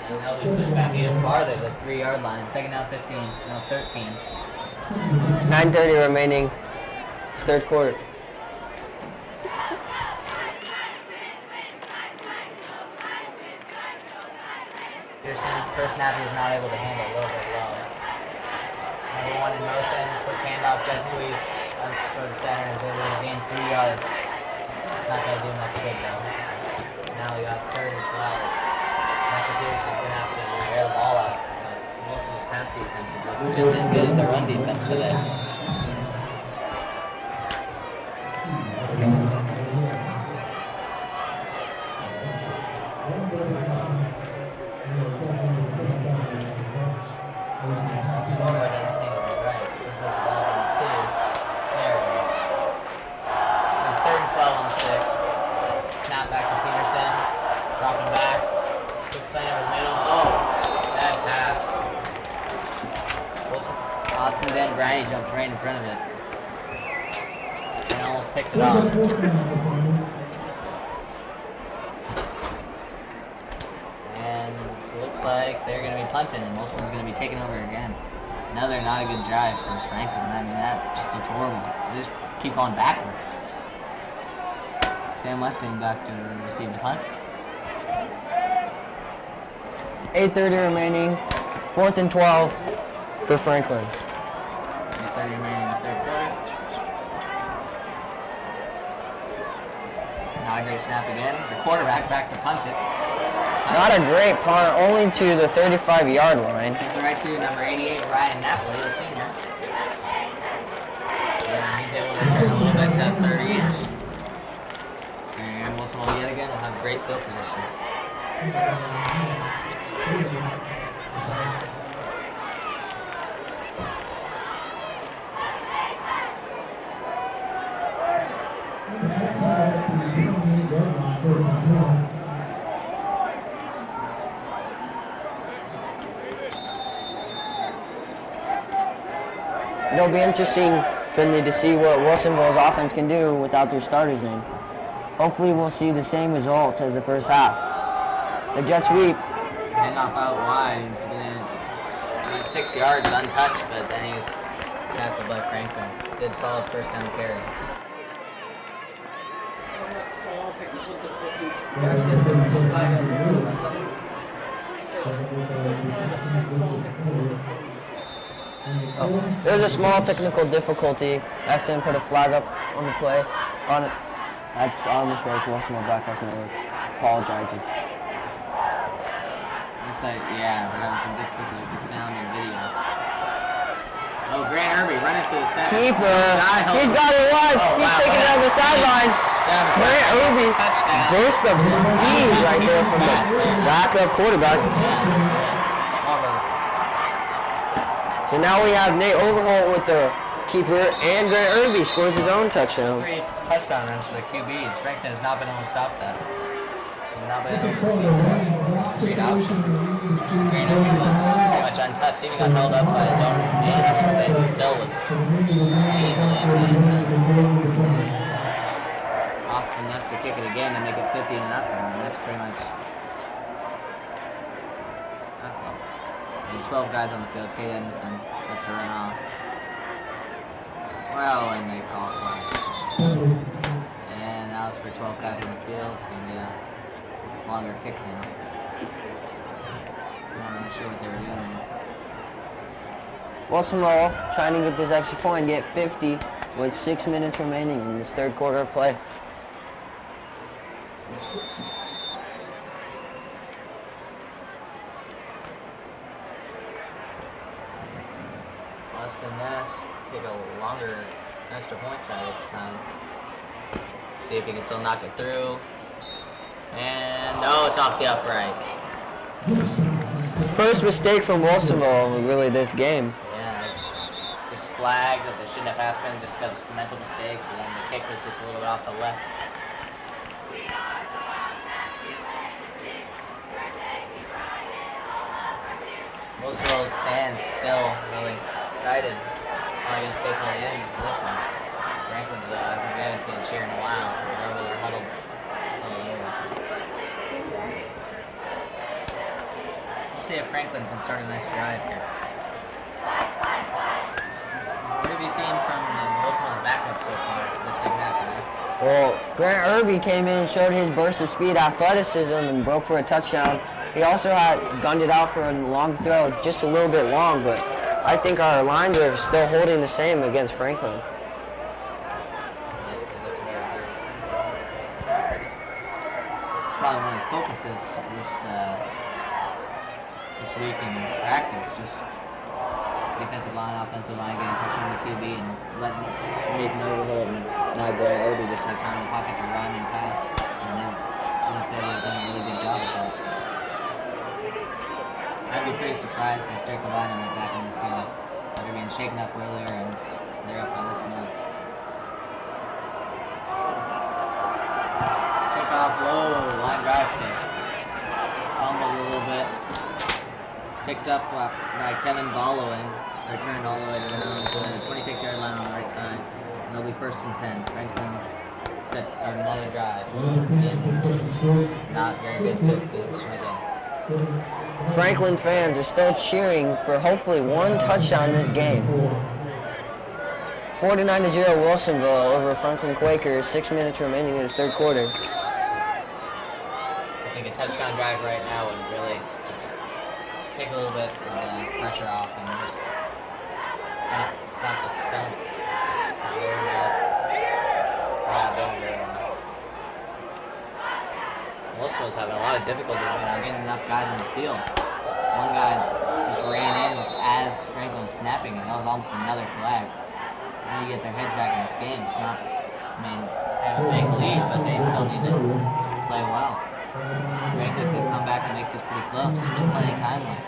And they'll be switched back even farther to the 3-yard line. 2nd down 15, now 13. 9:30 remaining It's third quarter. First snap he was not able to handle, a little bit low. Number one in motion, quick handoff, jet sweep, runs toward the center, is able to gain 3 yards. It's not going to do much good though. Now we got 3rd and 12. National Peterson's going to have to air the ball out, but Wilsonville's pass defense is just as good as their run defense today. Granny jumped right in front of it and almost picked it off. And it looks like they're going to be punting and Wilson's going to be taking over again. Another not a good drive for Franklin. I mean, that just looked horrible. They just keep going backwards. Sam Westing back to receive the punt. 8:30 remaining. 4th and 12 for Franklin. 8:30 remaining in the third quarter. Now a great snap again. The quarterback back to punt it. Not a great punt, only to the 35-yard line. Gives it right to number 88, Ryan Napoli, a senior. And he's able to return a little bit to 30-ish. And Wilsonville yet again will have great field position. It'll be interesting, Finlay, to see what Wilsonville's offense can do without their starters in. Hopefully we'll see the same results as the first half. The jet sweep. Handoff out wide. He's gonna get 6 yards untouched, but then he was tackled by Franklin. Good solid first down carry. Oh, there's a small technical difficulty. Accident put a flag up on the play. On it. That's our mistake. Wilsonville Broadcast Network apologizes. Looks like, yeah, we're having some difficulties with the sound and video. Oh, Grant Irby running through the center. Keeper. He's got it wide. He's taking it on the sideline. Grant Irby. Burst of speed right there from the backup quarterback. So now we have Nate Overholt with the keeper, and Grant Irby scores his own touchdown. 3 touchdown runs for the QBs. Franklin has not been able to stop that. They've not been able to see the read option. Grant Irby was pretty much untouched. Even got held up by his own hands a little bit. He still was easily in the end zone. Austin Ness to kick it again to make it 50-0, and that's pretty much. The 12 guys on the field. Kate Anderson has to run off. Well, and they call for it. And now it's for 12 guys on the field. It's going to be a longer kick now. I'm not really sure what they were doing there. Wilsonville trying to get this extra point, get 50 with 6 minutes remaining in this third quarter of play. Take a longer extra point try this time. See if he can still knock it through. And oh, it's off the upright. First mistake from Wilsonville really this game. Yeah, it's just flagged that they shouldn't have happened just because of mental mistakes, and then the kick was just a little bit off the left. Wilsonville stands still really excited. Probably gonna stay till the end for this one. Franklin's we haven't seen cheer in a while. They're over there huddled over. Let's see if Franklin can start a nice drive here. What have you seen from Wilsonville's backup so far? Well, Grant Irby came in and showed his burst of speed, athleticism, and broke for a touchdown. He also had gunned it out for a long throw, just a little bit long, but I think our lines are still holding the same against Franklin. Yes, they look very good. It's probably one of the focuses this week in practice. Just defensive line, offensive line, getting pressure on the QB and letting Nathan overhold and now Grant Irby just had time in the pocket to run and pass. And then Minnesota have done a really good job with that. I'd be pretty surprised if Jacob Bynum went back in this game. They're being shaken up earlier and they're up by this much. Kickoff low, line drive kick. Fumbled a little bit. Picked up by Kevin Ballowin. Returned all the way down to the 26-yard line on the right side. And it'll be 1st and 10. Franklin set to start another drive. And not very good field position again. Franklin fans are still cheering for hopefully one touchdown in this game. 49-0 Wilsonville over Franklin Quakers, 6 minutes remaining in the third quarter. I think a touchdown drive right now would really just take a little bit of the pressure off and just stop the skunk. We're not doing very well. Wilsonville's having a lot of difficulties right now getting enough guys on the field. One guy just ran in as Franklin was snapping, and that was almost another flag. Now you get their heads back in this game. It's not, I mean, they have a big lead, but they still need to play well. Franklin could come back and make this pretty close. There's plenty of time left.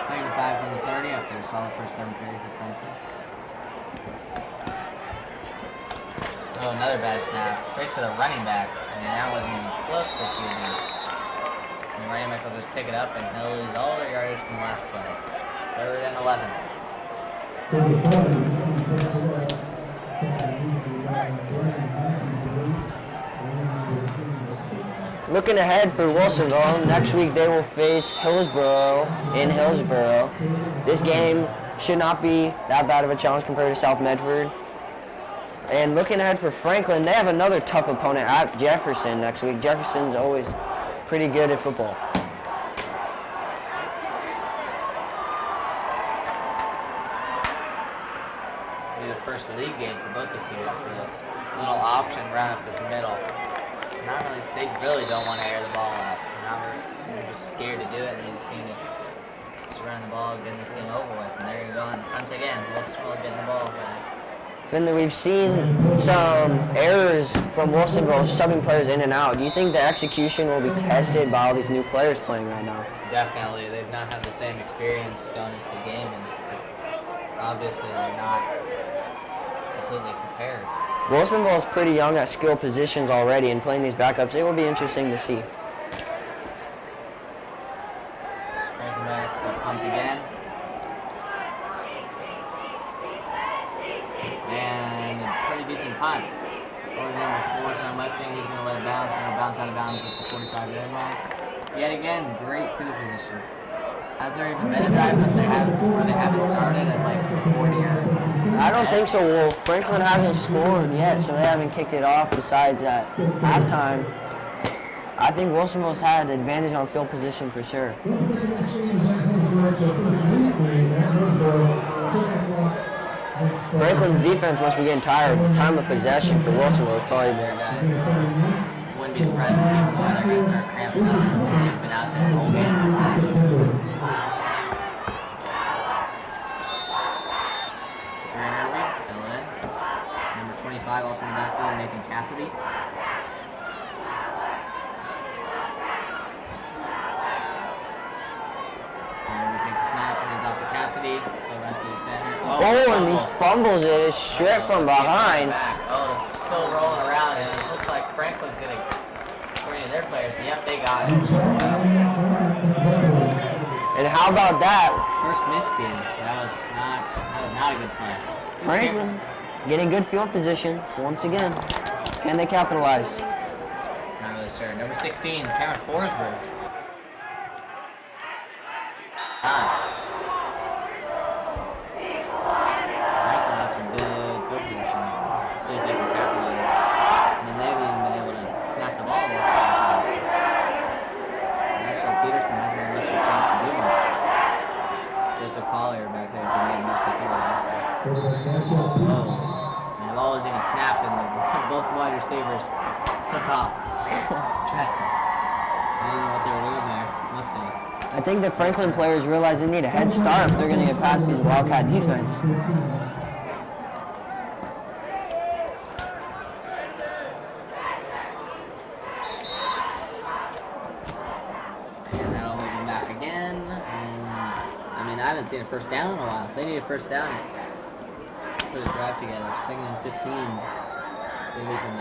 Second and 5 from the 30 after a solid first down carry for Franklin. Oh, another bad snap. Straight to the running back. I mean, that wasn't even close to the QB. And the running back will just pick it up and he'll lose all their yardage from the last play. 3rd and 11. Looking ahead for Wilsonville, next week they will face Hillsborough in Hillsborough. This game should not be that bad of a challenge compared to South Medford. And looking ahead for Franklin, they have another tough opponent at Jefferson next week. Jefferson's always pretty good at football. It'll be the first league game for both the teams after this. Little option run up this middle. Not really, they really don't want to air the ball out. Now they're just scared to do it, and they just seem to just run the ball, getting this game over with. And they're going to go on punt again. Wilsonville getting the ball back. Finlay, we've seen some errors from Wilsonville subbing players in and out. Do you think the execution will be tested by all these new players playing right now? Definitely. They've not had the same experience going into the game, and obviously they're not completely prepared. Wilsonville is pretty young at skill positions already, and playing these backups, it will be interesting to see. Breaking back the punt again. And a pretty decent punt. Order number 4, Sam Mustang, he's going to let it bounce, and it'll bounce out of bounds at the 45-yard line. Yet again, great field position. Has there even been a drive that where they haven't started at like the 40-yard? I don't think so. Well, Franklin hasn't scored yet, so they haven't kicked it off besides at halftime. I think Wilsonville's had an advantage on field position for sure. Franklin's defense must be getting tired. Time of possession for Wilsonville is probably Their guys wouldn't be surprised if people know their guys start cramping up. They've been out there the whole game. Still in. Number 25 also in the backfield, Nathan Cassidy. And he takes a snap, hands off to Cassidy. Go right through center. And he fumbles it straight from behind. Oh, still rolling around, and it looks like Franklin's going to, according to their players, yep, they got it. And how about that? First miscue. That was not a good play. Franklin getting good field position once again. Can they capitalize? Not really sure. Number 16, Cameron Forsberg. wide receivers took off. I don't know what they were doing there. Must have. I think the Franklin players realize they need a head start if they're going to get past these Wildcat defense. And that'll move them back again. And I mean, I haven't seen a first down in a while. They need a first down. Put a drive together. 2nd and 15. Maybe from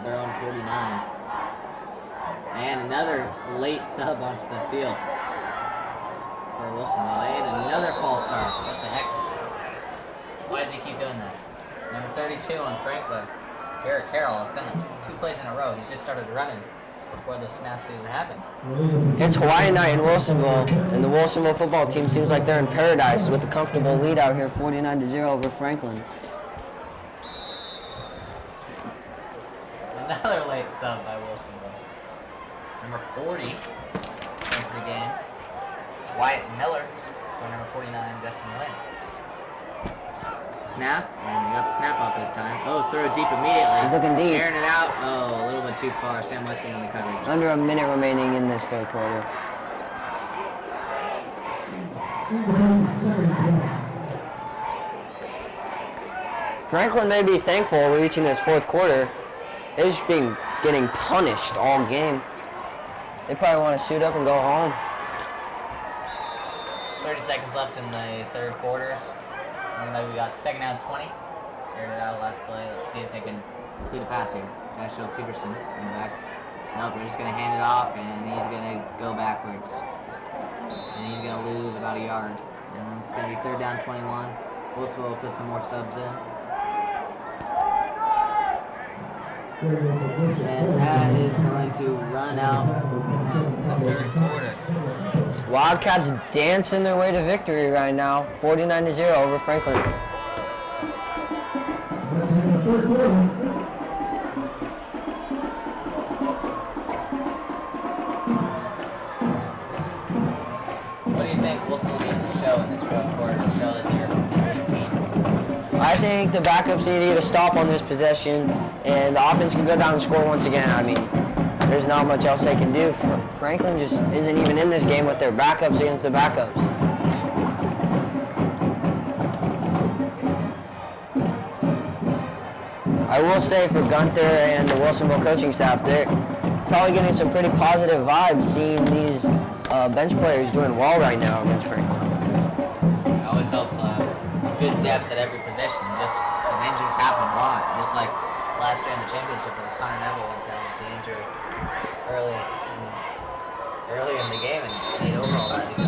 their own 49. And another late sub onto the field for Wilsonville. And another false start. What the heck? Why does he keep doing that? Number 32 on Franklin. Garrett Carroll has done it 2 plays in a row. He's just started running before the snaps even happened. It's Hawaiian night in Wilsonville, and the Wilsonville football team seems like they're in paradise with a comfortable lead out here, 49-0 over Franklin. Another late sub by Wilsonville. Number 40 into the game. Wyatt Miller for number 49, Justin Wynn. Snap, and they got the snap off this time. Oh, throw it deep immediately. He's looking deep. Airing it out. Oh, a little bit too far. Sam Westing on the coverage. Under a minute remaining in this third quarter. Franklin may be thankful we're reaching this fourth quarter. They're just getting punished all game. They probably want to suit up and go home. 30 seconds left in the third quarter. Looking like we got 2nd down 20. Aired it out last play. Let's see if they can complete a pass here. Nashville Peterson in the back. Nope, they're just going to hand it off, and he's going to go backwards. And he's going to lose about a yard. And it's going to be 3rd down 21. Wilsonville will put some more subs in. And that is going to run out the third quarter. Wildcats dancing their way to victory right now, 49-0 over Franklin. What do you think Wilsonville needs to show in this fourth quarter to show that they're a good team? I think the backups need to get a stop on this possession, and the offense can go down and score once again. I mean, there's not much else they can do. Franklin just isn't even in this game with their backups against the backups. I will say for Gunther and the Wilsonville coaching staff, they're probably getting some pretty positive vibes seeing these bench players doing well right now against Franklin. It always helps to have good depth at every position, just because injuries happen a lot. Just like last year in the championship, Connor Neville went down with the injury early in the game and made overall that he win.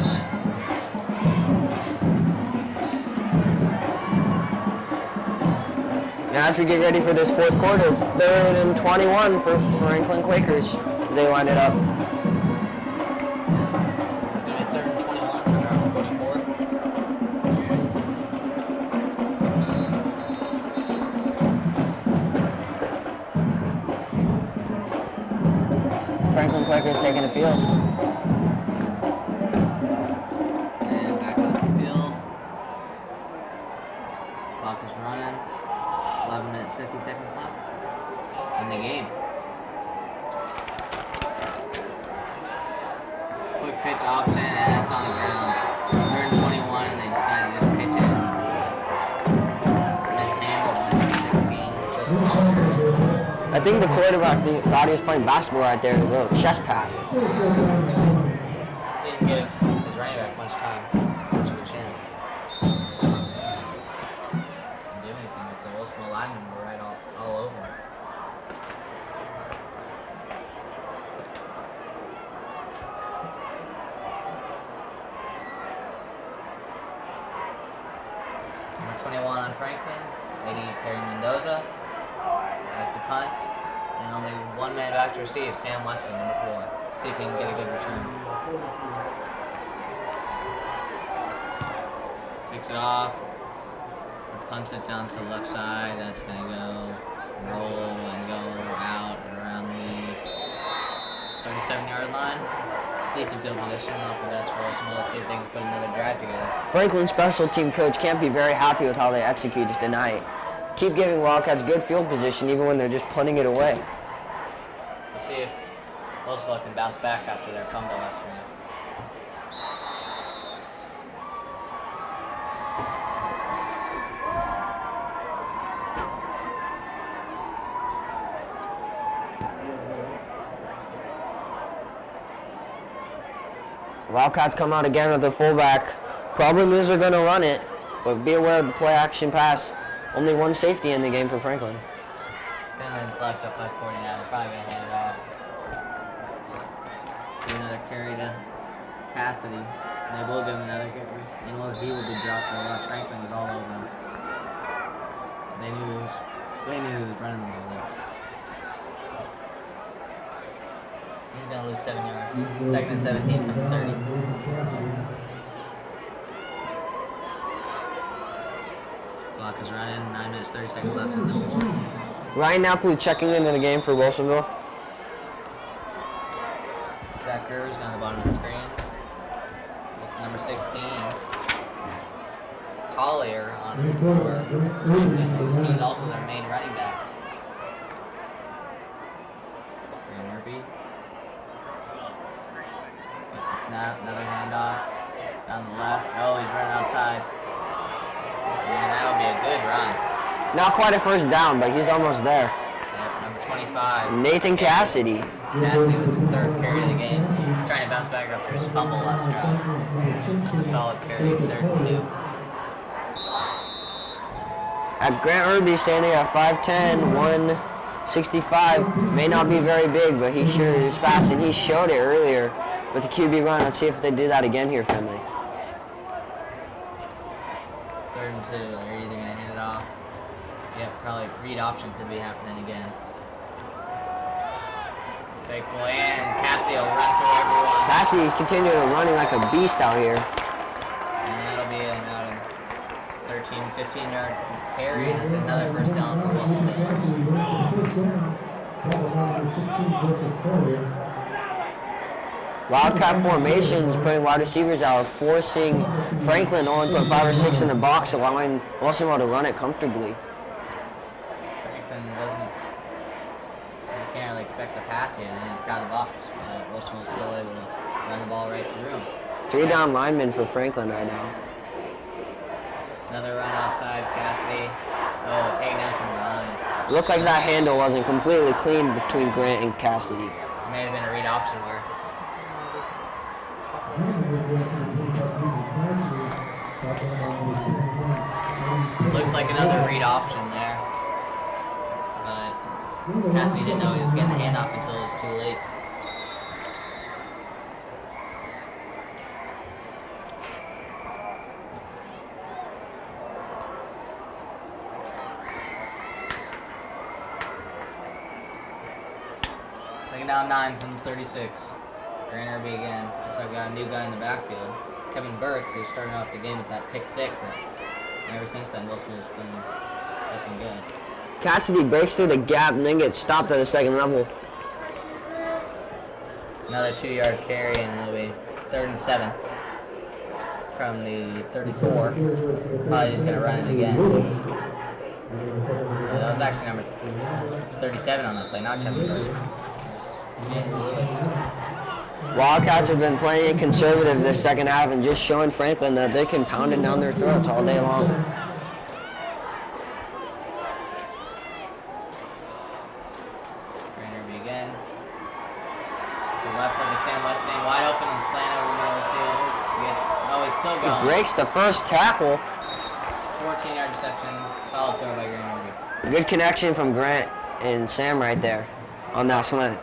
As we get ready for this fourth quarter, it's 3rd and 21 for Franklin Quakers as they line it up. It's going to be 3rd and 21 for their own 44. Franklin Quakers taking the field. And back on the field. Clock is running. 11 minutes, 50 seconds left in the game. Quick pitch option, and it's on the ground. 3rd and 21, and they decided to just pitch it. Mishandled with 16, just longer. I think the quarterback thought he was playing basketball right there, a little chest pass. Didn't give his running back much time, much of a chance. Didn't do anything with the Wilsonville linemen were right all over. Number 21 on Franklin, 80 Perry Mendoza. Back to punt. And only one man back to receive, Sam Weston, number 4. See if he can get a good return. Kicks it off. Punts it down to the left side. That's going to go roll and go out and around the 37-yard line. Decent field position, not the best for us. Let's see if they can put another drive together. Franklin's special team coach can't be very happy with how they executed tonight. keep giving Wildcats good field position even when they're just punting it away. We'll see if Wilsonville can bounce back after their fumble last drive. Wildcats come out again with their fullback. Problem is they're going to run it, but be aware of the play action pass. Only one safety in the game for Franklin. 10 minutes left, up by 49. They're probably going to hand it off. Do another carry to Cassidy. And they will give him another carry. And he will be dropped for a loss. Franklin was all over him. They knew he was running the ball there. He's going to lose 7 yards. 2nd and 17 from the 30. Clock is running. 9 minutes, 30 seconds left in the fourth. Ryan Napoli checking into the game for Wilsonville. Zach Gerber's down the bottom of the screen. With number 16. Collier on for Franklin. He's also their main running back. Graham Murphy. Gets the snap, another handoff. Down the left. Oh, he's running outside. And that'll be a good run. Not quite a first down, but he's almost there. Yep, number 25. Nathan Cassidy. Cassidy was the third carry of the game. He's trying to bounce back after his fumble last drive. That's a solid carry, 3rd and 2. At Grant Irby standing at 5'10", 165. May not be very big, but he sure is fast, and he showed it earlier with the QB run. Let's see if they do that again here, Finlay. 3rd and 2. They're either going to hand it off. Yep, probably read option could be happening again. Fake play, and Cassidy will run through everyone. Cassidy's continuing running like a beast out here. And that'll be about a 13, 15-yard carry, and that's another first down for Wilsonville. Wildcat formations putting wide receivers out, forcing Franklin to only put 5 or 6 in the box, allowing Wilsonville to run it comfortably. Franklin can't really expect the pass here, and then crowd the box. Wilsonville's still able to run the ball right through. 3 down linemen for Franklin right now. Another run outside, Cassidy. Oh, takedown from behind. Looked like that handle wasn't completely clean between Grant and Cassidy. It may have been a read option where looked like another read option there. But Cassidy didn't know he was getting the handoff until it was too late. Second down 9 from the 36. Grant Irby again. Looks like we got a new guy in the backfield. Kevin Burke, who started off the game with that pick 6. And ever since then, Wilson has been looking good. Cassidy breaks through the gap and then gets stopped at the second level. Another 2-yard carry, and it'll be 3rd and 7 from the 34. Probably just going to run it again. That was actually number 37 on that play, not Kevin Burke. Andrew Lewis. Wildcats have been playing conservative this second half and just showing Franklin that they can pound it down their throats all day long. Grant Irby again. So left like a Sam Mustang, wide open and slant over the middle of the field. He's still going. He breaks the first tackle. 14-yard reception. Solid throw by Grant Irby. Good connection from Grant and Sam right there on that slant.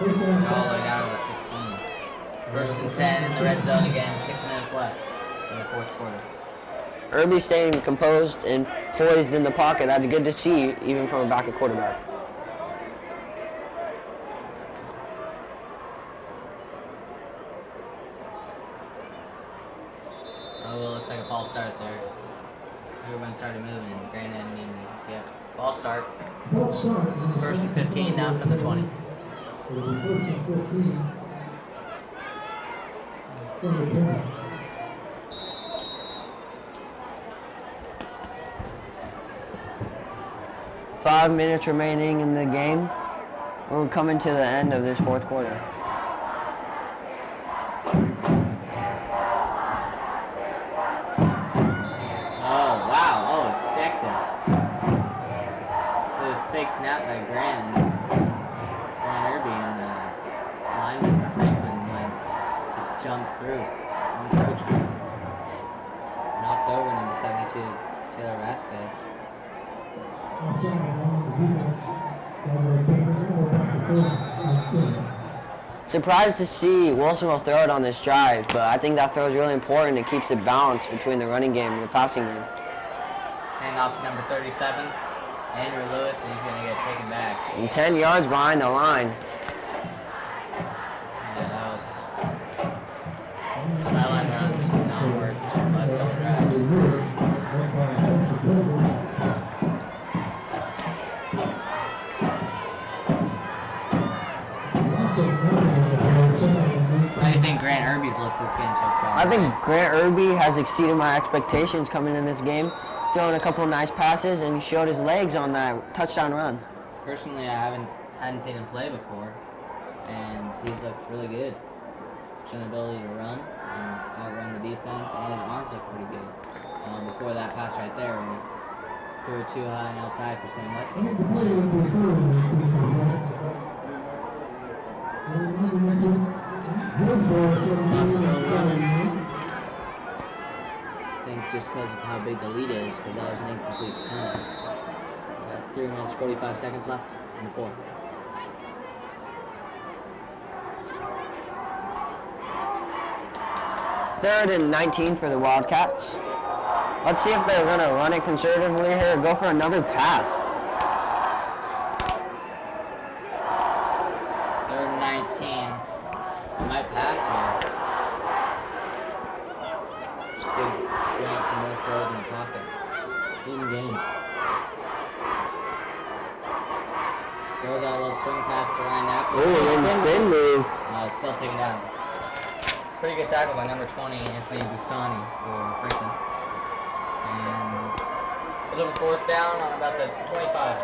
All the way down to the 15. 1st and 10 in the red zone again. 6 minutes left in the 4th quarter. Irby staying composed and poised in the pocket. That's good to see, even from a backup quarterback. Oh, it looks like a false start there. Everyone started moving, and Grant didn't even, yep, false start. 1st and 15 now from the 20. Five minutes remaining in the game. We're coming to the end of this fourth quarter. Oh, wow. Oh, decked it. The fake snap by Grant Irby and the lineman for Franklin went just jumped through. Encroachment. Knocked over number 72, Taylor Vasquez. Surprised to see Wilsonville throw it on this drive, but I think that throw is really important. It keeps it balanced between the running game and the passing game. Hand off to number 37, Andrew Lewis, and he's going to get taken back. And 10 yards behind the line. Yeah, that was sideline runs not worked last couple drives. How do you think Grant Irby's looked this game so far? I think Grant Irby has exceeded my expectations coming in this game, throwing a couple of nice passes, and he showed his legs on that touchdown run. Personally, I hadn't seen him play before, and he's looked really good. Showing ability to run and outrun the defense, and his arms look pretty good. Before that pass right there, when he threw it too high and outside for Sam West to get the slam. Still running. I think just because of how big the lead is, because that was an incomplete pass. We got 3 minutes, 45 seconds left in the fourth. Third and 19 for the Wildcats. Let's see if they're going to run it conservatively here or go for another pass. Third and 19. They might pass here. Just good. Want some more throws in the pocket. In game. Throws out a little swing pass to Ryan Napoli. Ooh, and spin move. Still taken down. Pretty good tackle by number 20, Anthony Busani for Franklin. And a little fourth down on about the 25.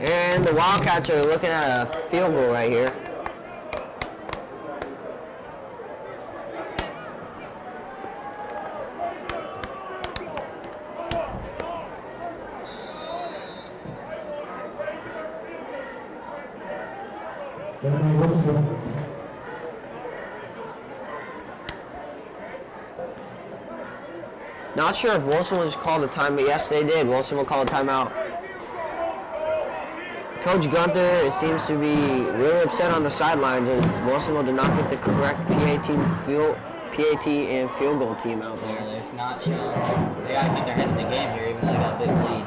And the Wildcats are looking at a field goal right here. Not sure if Wilson will just call the time, but yes, they did. Wilson will call a timeout. Coach Gunther seems to be really upset on the sidelines as Wilsonville did not get the correct PAT and field goal team out there. Yeah, they've not shown. They got to keep their heads in the game here, even though they got a big lead.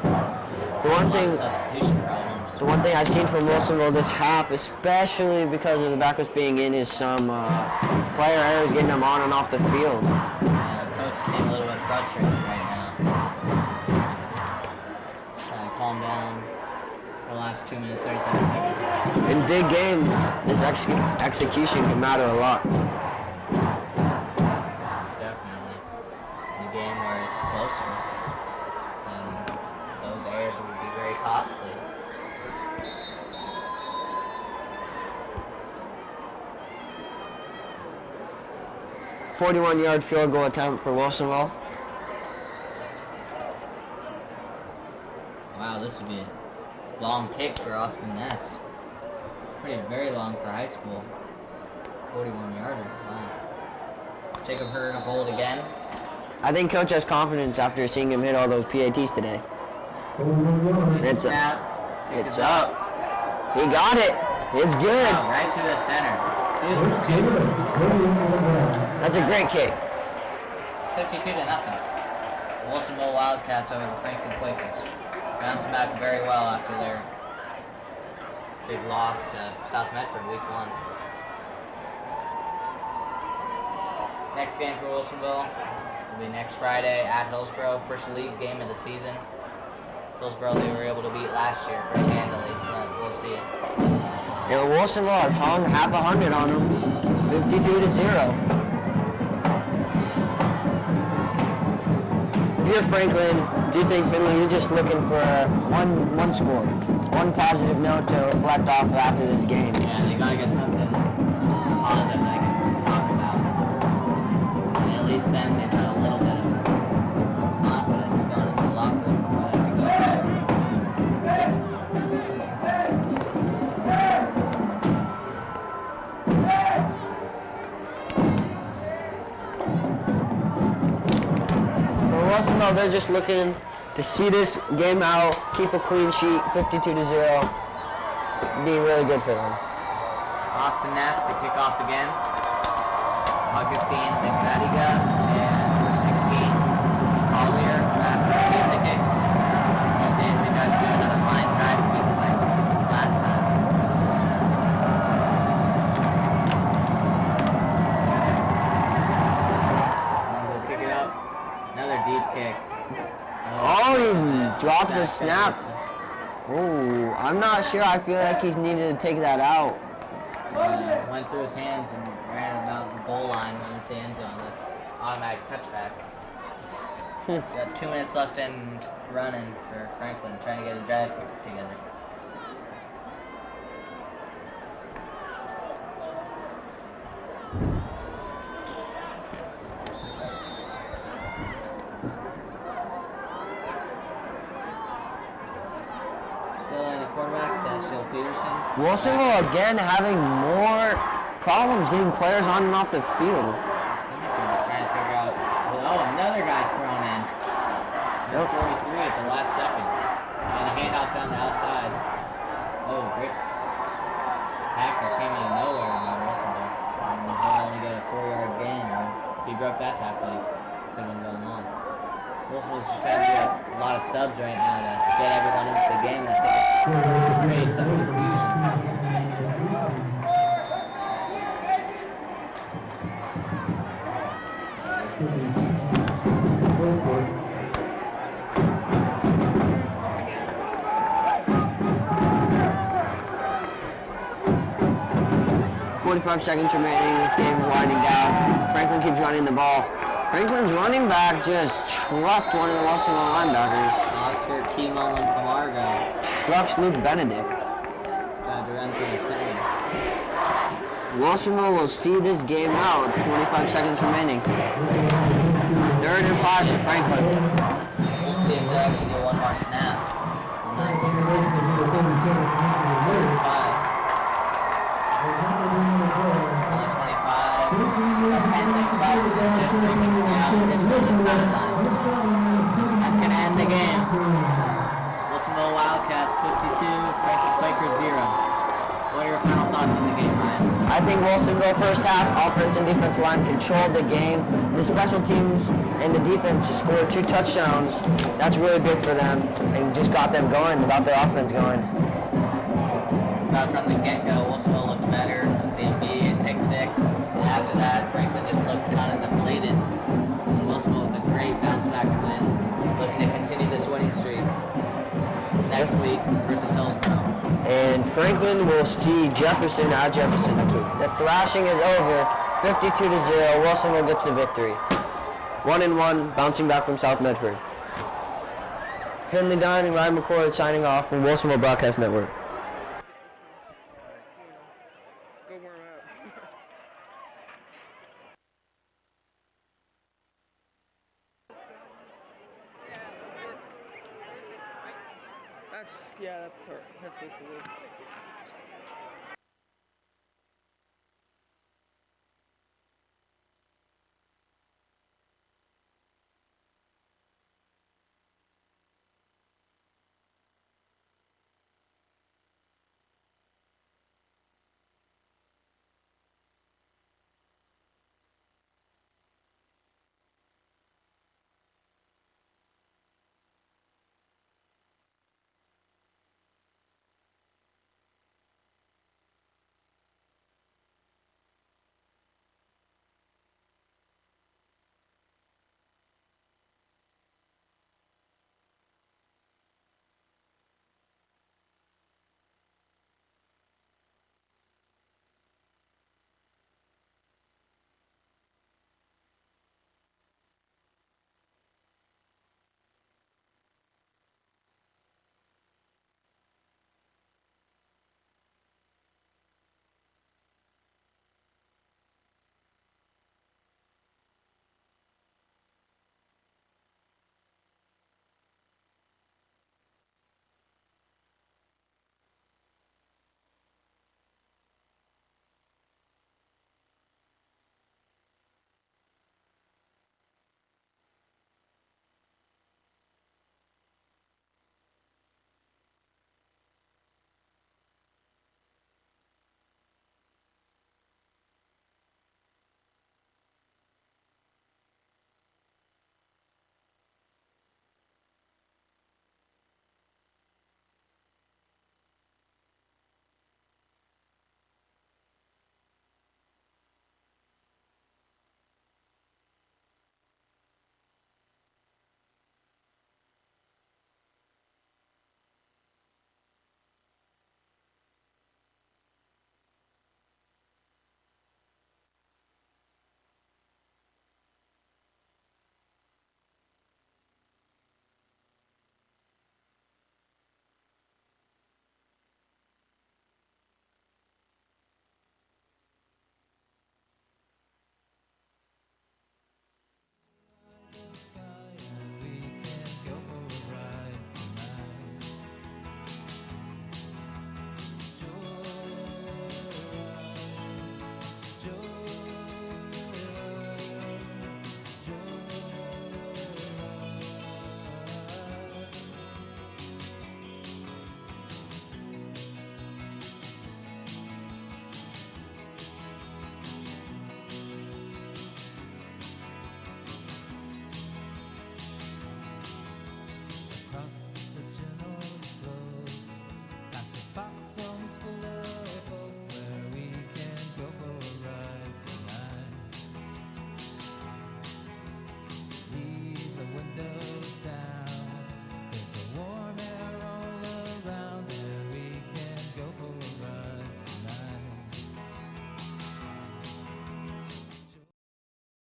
Substitution problems. The one thing I've seen from Wilsonville this half, especially because of the backups being in, is some player errors getting them on and off the field. Yeah, the coach seems a little bit frustrated right now. Trying to calm down the last 2 minutes, 37 seconds. In big games, this execution can matter a lot. Definitely. In a game where it's closer, then those errors would be very costly. A 41-yard field goal attempt for Wilsonville. Wow, this would be a long kick for Austin Ness. Very long for high school. 41-yarder. Wow. Jacob Hurd hold again. I think Coach has confidence after seeing him hit all those PATs today. It's up. It's up. He got it. It's good. Wow, right through the center. Beautiful kick. That's a great kick. 52-0. Wilsonville Wildcats over the Franklin Quakers. Bounced back very well after their big loss to South Medford week 1. Next game for Wilsonville will be next Friday at Hillsborough. First league game of the season. Hillsborough they were able to beat last year pretty handily, but we'll see it. And Wilsonville has hung half 100 on them, 52-0. If you're Franklin, do you think Finlay, you're just looking for one score, one positive note to reflect off of after this game? Yeah, they gotta get something positive they can talk about. And at least then they've got a little bit of confidence going into the locker room before they can go back. For Wilsonville, they're just looking to see this game out, keep a clean sheet, 52-0, be really good for them. Austin Ness to kick off again. Augustine McVadiga and number 16, Collier back to receive the kick. Just saying if they guys do another line drive to keep it like last time. And we'll pick it up. Another deep kick. Oh, he drops a snap. Oh, I'm not sure. I feel like he's needed to take that out. Went through his hands and ran about the goal line, went into the end zone. That's automatic touchback. Got 2 minutes left and running for Franklin, trying to get a drive together. Still in the quarterback, that's Jill Peterson. Wilsonville again having more problems getting players on and off the field. I think they're just trying to figure out. Oh, another guy thrown in. Number 43 at the last second. And a handoff down the outside. Oh, great tackle came out of nowhere by Wilsonville. And he'll only get a 4-yard gain. Or if he broke that tackle, he could have been going long. Wilsonville's just trying to do a lot of subs right now to get everyone into the game. I think it's creating some confusion. 45 seconds remaining. This game is winding down. Franklin keeps running the ball. Franklin's running back just trucked one of the Wilsonville linebackers. Oscar Keemullen Camargo. Trucks Luke Benedict. Got to run through the center. Wilsonville will see this game out with 25 seconds remaining. 3rd and 5 for Franklin. We'll see if they actually get one more snap. I'm not sure. 3rd and 5. Only 25. About 10 seconds left. They're just breaking free out of this building sideline. That's going to end the game. Wilsonville Wildcats 52, Franklin Quakers 0. What are your final thoughts on the game, Ryan? I think Wilsonville first half, offense and defensive line controlled the game. The special teams and the defense scored 2 touchdowns. That's really big for them and just got them going, got their offense going. From the get-go, Wilsonville looked better with the immediate pick 6. And after that, Franklin just looked kind of deflated. And Wilsonville with a great bounce-back win, looking to continue this winning streak next week versus Hillsborough. And Franklin will see Jefferson at Jefferson next week. The thrashing is over, 52-0. Wilsonville gets the victory. 1-1, bouncing back from South Medford. Finlay Dunn and Ryan McCord signing off from Wilsonville Broadcast Network. Go warm up. That's supposed to lose.